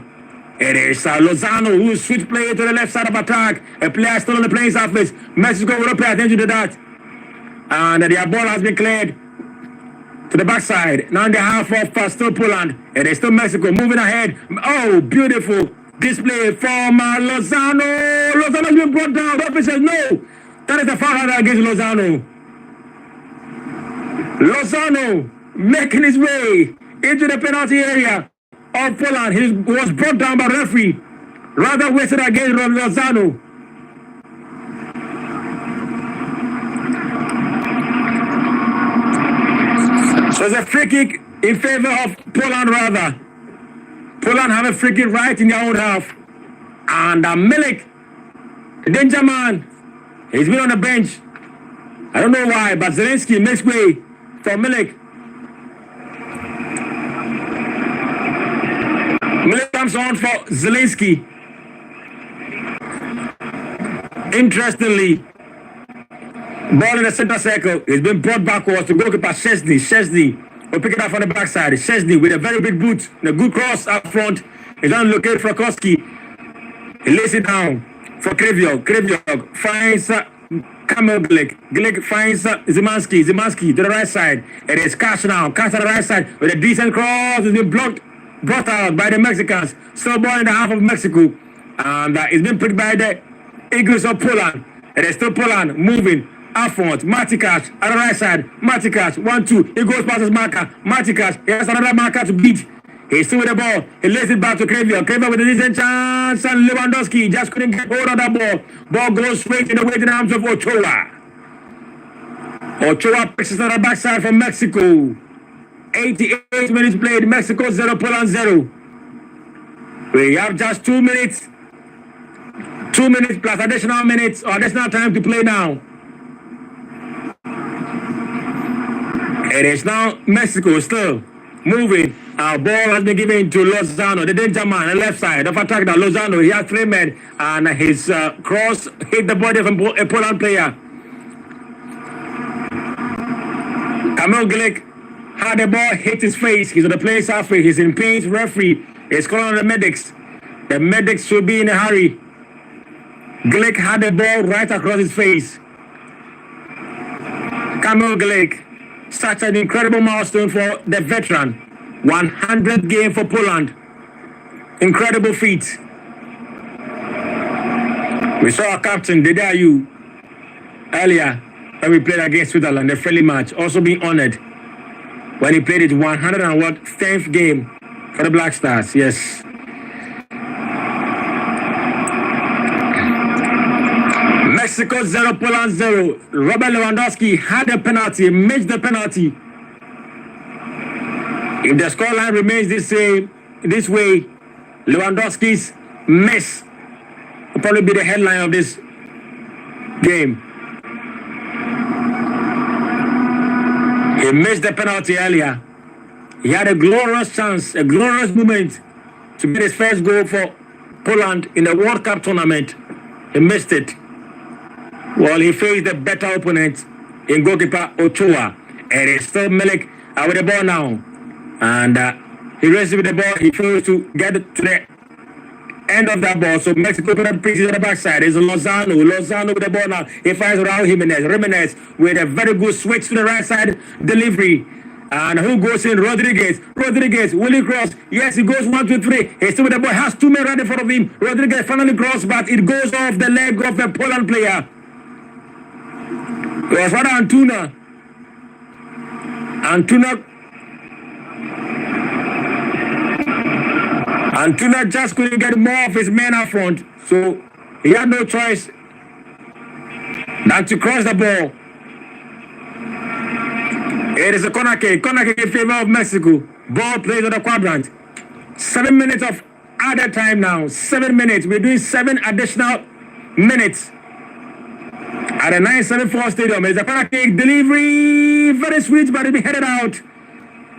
It is Lozano who switched play to the left side of attack. A player still on the playing surface. Mexico will not pay attention to that. And their ball has been cleared to the backside. Now in the half of still Poland. It is still Mexico moving ahead. Oh, beautiful display from Lozano. Lozano has been brought down. The official says no. That is the foul against Lozano. Lozano making his way into the penalty area of Poland. He was brought down by the referee. Rather wasted against Lozano. So it's a free kick in favor of Poland rather. Poland have a free kick right in their own half. And Milik, the danger man, he's been on the bench. I don't know why, but Zelensky makes way for Milik. Milik comes on for Zelensky. Interestingly, ball in the center circle. It's been brought backwards to goalkeeper Szczesny. Szczesny will pick it up on the backside. Szczesny with a very big boot and a good cross up front. He's on locate Frankowski. He lays it down for Kraviok. Kraviok finds Kamil Glik. Glik finds Zimanski. Zimanski to the right side. It is Cash now. Cash on the right side with a decent cross. It's been brought out by the Mexicans. Still ball in the half of Mexico. And it's been picked by the Eagles of Poland. It is still Poland moving. Front, Matikash on the right side. Matikash, 1-2. He goes past his marker. Matikash, he has another marker to beat. He's still with the ball. He lays it back to Kraviok. Kraviok with a decent chance. And Lewandowski just couldn't get hold of that ball. Ball goes straight in the waiting arms of Ochoa. Ochoa picks it on the backside for Mexico. 88 minutes played. Mexico 0, Poland 0. We have just 2 minutes. 2 minutes plus additional minutes or additional time to play now. It is now Mexico still moving. Our ball has been given to Lozano, the danger man, on the left side of attack. Now Lozano, he has 3 men, and his cross hit the body of a Poland player. Kamil Glik had the ball hit his face. He's on the playing surface. He's in pain. Referee is calling on the medics. The medics should be in a hurry. Glik had the ball right across his face. Kamil Glik. Such an incredible milestone for the veteran. 100th game for Poland. Incredible feat. We saw our captain, Dedayu, earlier when we played against Switzerland, the friendly match, also being honored when he played his 110th game for the Black Stars. Yes. Mexico 0, Poland 0. Robert Lewandowski had a penalty, missed the penalty. If the scoreline remains this way, Lewandowski's miss will probably be the headline of this game. He missed the penalty earlier. He had a glorious chance, a glorious moment to get his first goal for Poland in the World Cup tournament. He missed it. Well, he faced a better opponent in goalkeeper Ochoa. And it's still Milik with the ball now. And he races with the ball. He fails to get to the end of that ball. So Mexico put up pieces on the backside. It's Lozano. Lozano with the ball now. He finds Raul Jimenez. Jimenez with a very good switch to the right side delivery. And who goes in? Rodriguez. Rodriguez, will he cross? Yes, he goes 1, 2, 3. He's still with the ball. Has 2 men right in front of him. Rodriguez finally cross, but it goes off the leg of the Poland player. It was rather Antuna. Antuna just couldn't get more of his men up front. So he had no choice than to cross the ball. It is a corner kick in favor of Mexico. Ball played on the quadrant. 7 minutes of added time now. 7 minutes. We're doing 7 additional minutes at the 974 stadium. It's a corner kick delivery. Very sweet, but it'll be headed out.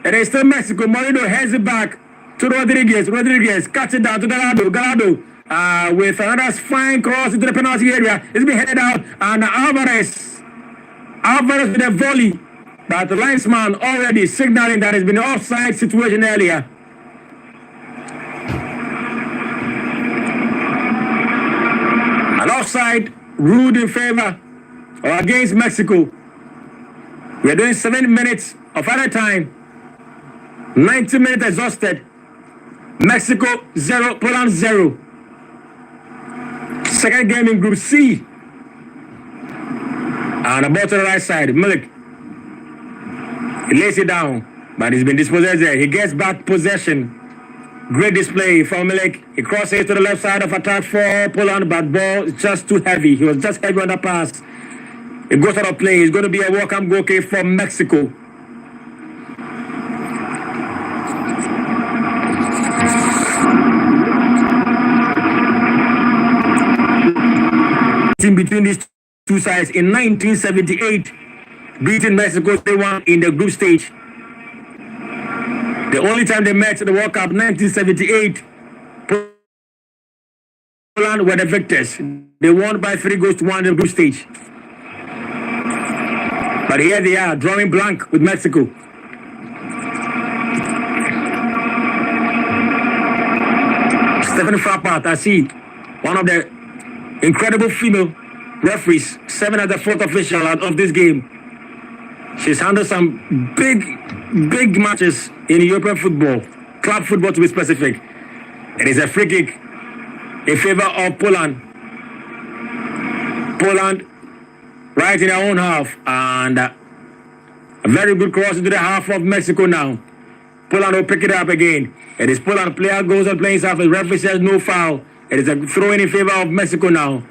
It is still Mexico. Moreno heads it back to Rodriguez. Rodriguez cuts it down to Gallardo. Gallardo with another fine cross into the penalty area. It's been headed out. And Alvarez with a volley. But the linesman already signaling that it's been an offside situation earlier. An offside ruled in favor or against Mexico. We're doing 7 minutes of added time. 90 minutes exhausted. Mexico 0, Poland 0. Second game in Group C. And the ball to the right side, Milik. He lays it down, but he's been dispossessed there. He gets back possession. Great display from Milik. He crosses to the left side of attack for Poland, but ball is just too heavy. He was just heavy on the pass. It goes out of play. It's going to be a welcome goal kick for Mexico. In between these two sides in 1978. Beating Mexico 3-1 in the group stage. The only time they met in the World Cup, 1978, Poland were the victors. They won by 3-1 in the group stage. But here they are, drawing blank with Mexico. Stephen Frappart, I see, one of the incredible female referees, 7 as the 4th official of this game. She's handled some big matches in European football, club football to be specific. It is a free kick in favor of Poland. Poland right in their own half, and a very good cross into the half of Mexico now. Poland will pick it up again. It is Poland. Player goes on playing half. The referee says no foul. It is a throw-in favor of Mexico now.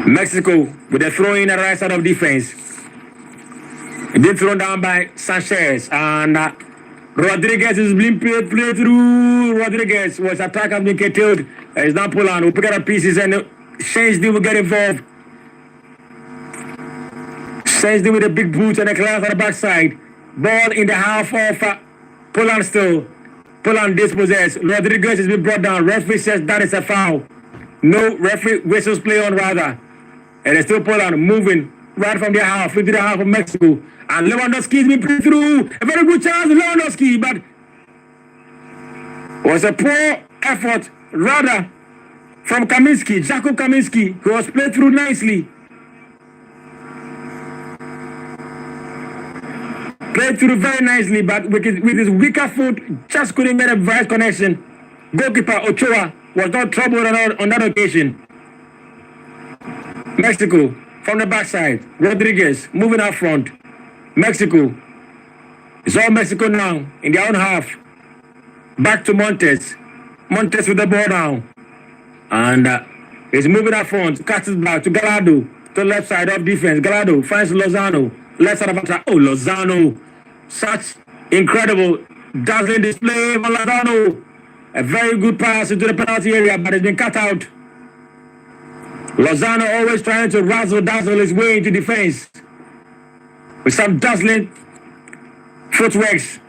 Mexico with a throw-in at the right side of defense. It been thrown down by Sanchez, and Rodriguez is being played through. Rodriguez was attacked and been curtailed. It's now Poland will pick up pieces, and Szczęsny will get involved. Szczęsny with a big boot and a class on the backside. Ball in the half of Poland still. Poland dispossessed. Rodriguez has been brought down. Referee says that is a foul. No, referee whistles play on rather. And it's still Poland moving right from their half into the half of Mexico. And Lewandowski has been played through. A very good chance, Lewandowski, but was a poor effort rather from Kaminski, Jakub Kaminski, who was played through nicely. Played through very nicely, but with his weaker foot, just couldn't get a right connection. Goalkeeper Ochoa was not troubled on that occasion. Mexico from the backside. Rodriguez moving up front. Mexico. It's all Mexico now in their own half. Back to Montes. Montes with the ball now. And he's moving up front. Cuts it back to Gallardo. To the left side of defense. Gallardo finds Lozano. Left side of attack. Oh, Lozano. Such incredible, dazzling display from Lozano. A very good pass into the penalty area, but it's been cut out. Lozano always trying to razzle-dazzle his way into defense. with some dazzling footworks.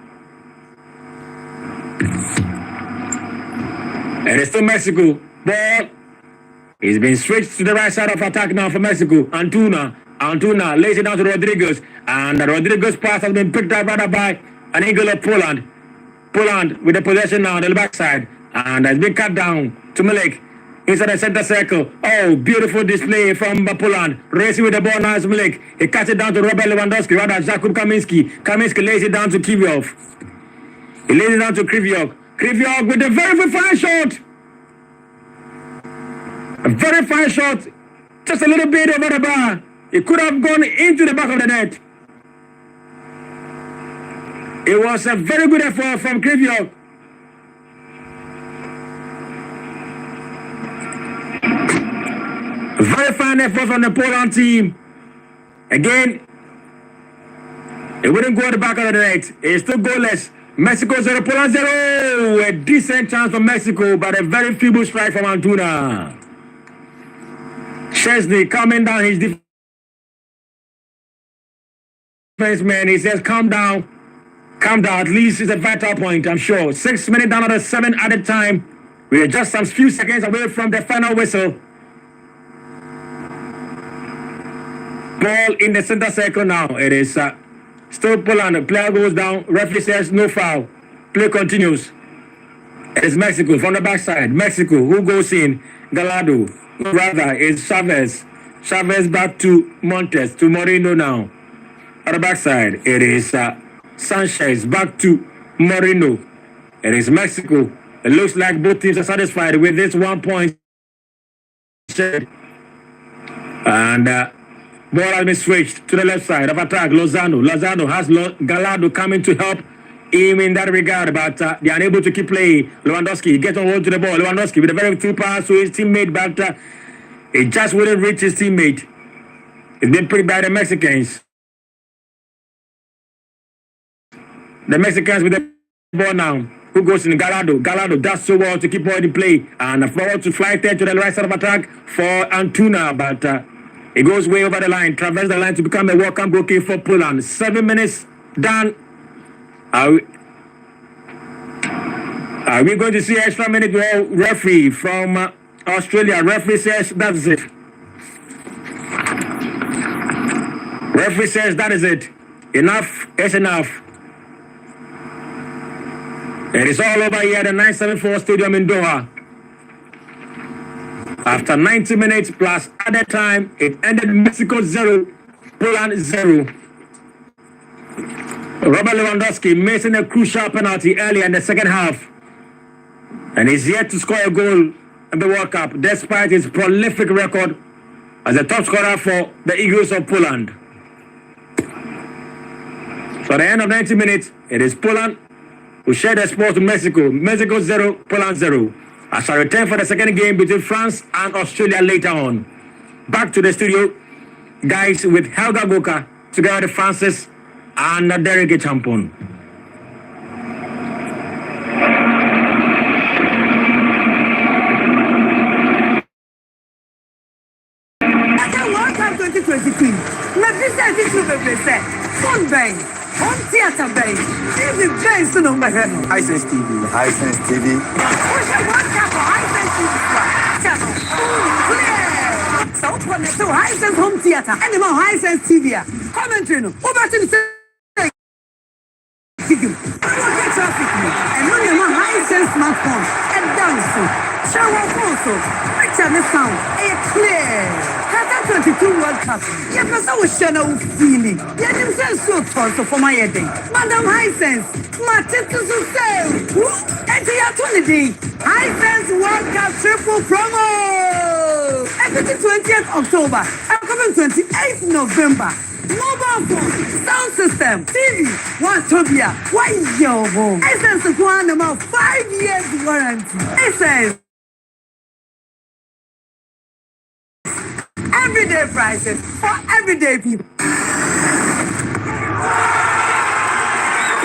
And it's still Mexico. Ball is being switched to the right side of attack now for Mexico. Antuna lays it down to Rodriguez. And Rodriguez's pass has been picked up rather by an eagle of Poland. Poland with the possession now on the backside. And has been cut down to Milik inside the center circle. Oh, beautiful display from Poland. Racing with the ball now is Milik. He cuts it down to Robert Lewandowski. Rather, Jakub Kaminski. Kaminski lays it down to Kryvyiov. He lays it down to Kryvyiov. Kryvyiov with a very fine shot. A very fine shot. Just a little bit over the bar. It could have gone into the back of the net. It was a very good effort from Kryvyiov. A very fine effort from the Poland team. Again, it wouldn't go at the back of the net. It's still goalless. Mexico 0, Poland 0. A decent chance for Mexico, but a very feeble strike from Antuna. Chesney coming down his defenseman. He says, calm down. Calm down. At least it's a vital point, I'm sure. 6 minutes down out of 7 at a time. We are just some few seconds away from the final whistle. Ball in the center circle now. It is still Poland. The player goes down. Referee says no foul. Play continues. It is Mexico from the backside. Mexico, who goes in? Gallardo. Rather, it's Chavez. Chavez back to Montes, to Moreno now. At the backside, it is Sanchez back to Moreno. It is Mexico. It looks like both teams are satisfied with this 1 point. And ball has been switched to the left side of attack. Lozano has Gallardo coming to help him in that regard, but they are unable to keep play. Lewandowski gets on hold to the ball. Lewandowski with a very good pass to his teammate, but it just wouldn't reach his teammate. It's been pretty bad, the Mexicans. The Mexicans with the ball now. Who goes in? Gallardo. Gallardo does so well to keep ball in play. And forward to fly there to the right side of attack for Antuna, but it goes way over the line, traverses the line to become a World Cup goalkeeper for Poland. 7 minutes done. Are we going to see extra minute referee from Australia? Referee says that is it. Referee says that is it. Enough is enough. It is all over here at the 974 Stadium in Doha. After 90 minutes plus added time, it ended Mexico 0, Poland 0. Robert Lewandowski missing a crucial penalty early in the second half. And he's yet to score a goal in the World Cup, despite his prolific record as a top scorer for the Eagles of Poland. So at the end of 90 minutes, it is Poland who share the sport to Mexico. Mexico 0, Poland 0. I shall return for the second game between France and Australia later on. Back to the studio, guys, with Helga Goka, together with Francis and Derek Champon. World Cup 2023. My business is to be set. Phone bank, home theater bank, TV bank, so no matter. Hisense TV. Hisense TV. What's your World Cup for Hisense TV? Channel. Clear. So connect to Hisense home theater and the Hisense TV. Commentary no. Over to the traffic and when you want Hisense smartphone and dance. Shower also. Picture the sound. It's clear. Qatar 22 World Cup. Yes, I was sharing feeling. Yes, I'm so tough for my heading. Madam Hisense, my title to say. And the opportunity. Hisense World Cup triple promo. Every 20th October. I'm coming 28th November. Mobile phone, sound system, TV, Watobia, why yo home? Hisense one about 5 years warranty. Hisense. Everyday prices for everyday people.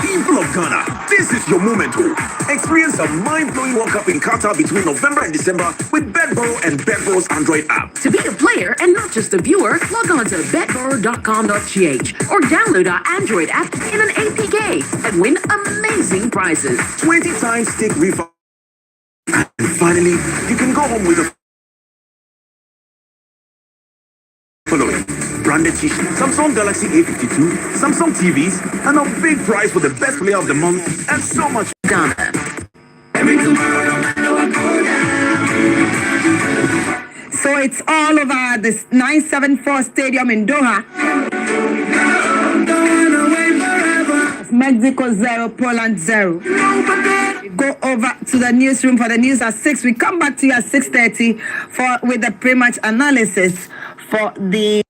People of Ghana, this is your moment to experience a mind-blowing World Cup in Qatar between November and December with BetBoro and BetBoro's Android app. To be a player and not just a viewer, log on to betboro.com.gh or download our Android app in an APK and win amazing prizes. 20 times stick refund. And finally, you can go home with the following: branded t-shirts, Samsung Galaxy A52, Samsung TVs, and a big prize for the best player of the month, and so much. Ghana. So it's all over this 974 Stadium in Doha. Mexico 0, Poland 0. We go over to the newsroom for the news at 6. We come back to you at 6:30 with the pre-match analysis for the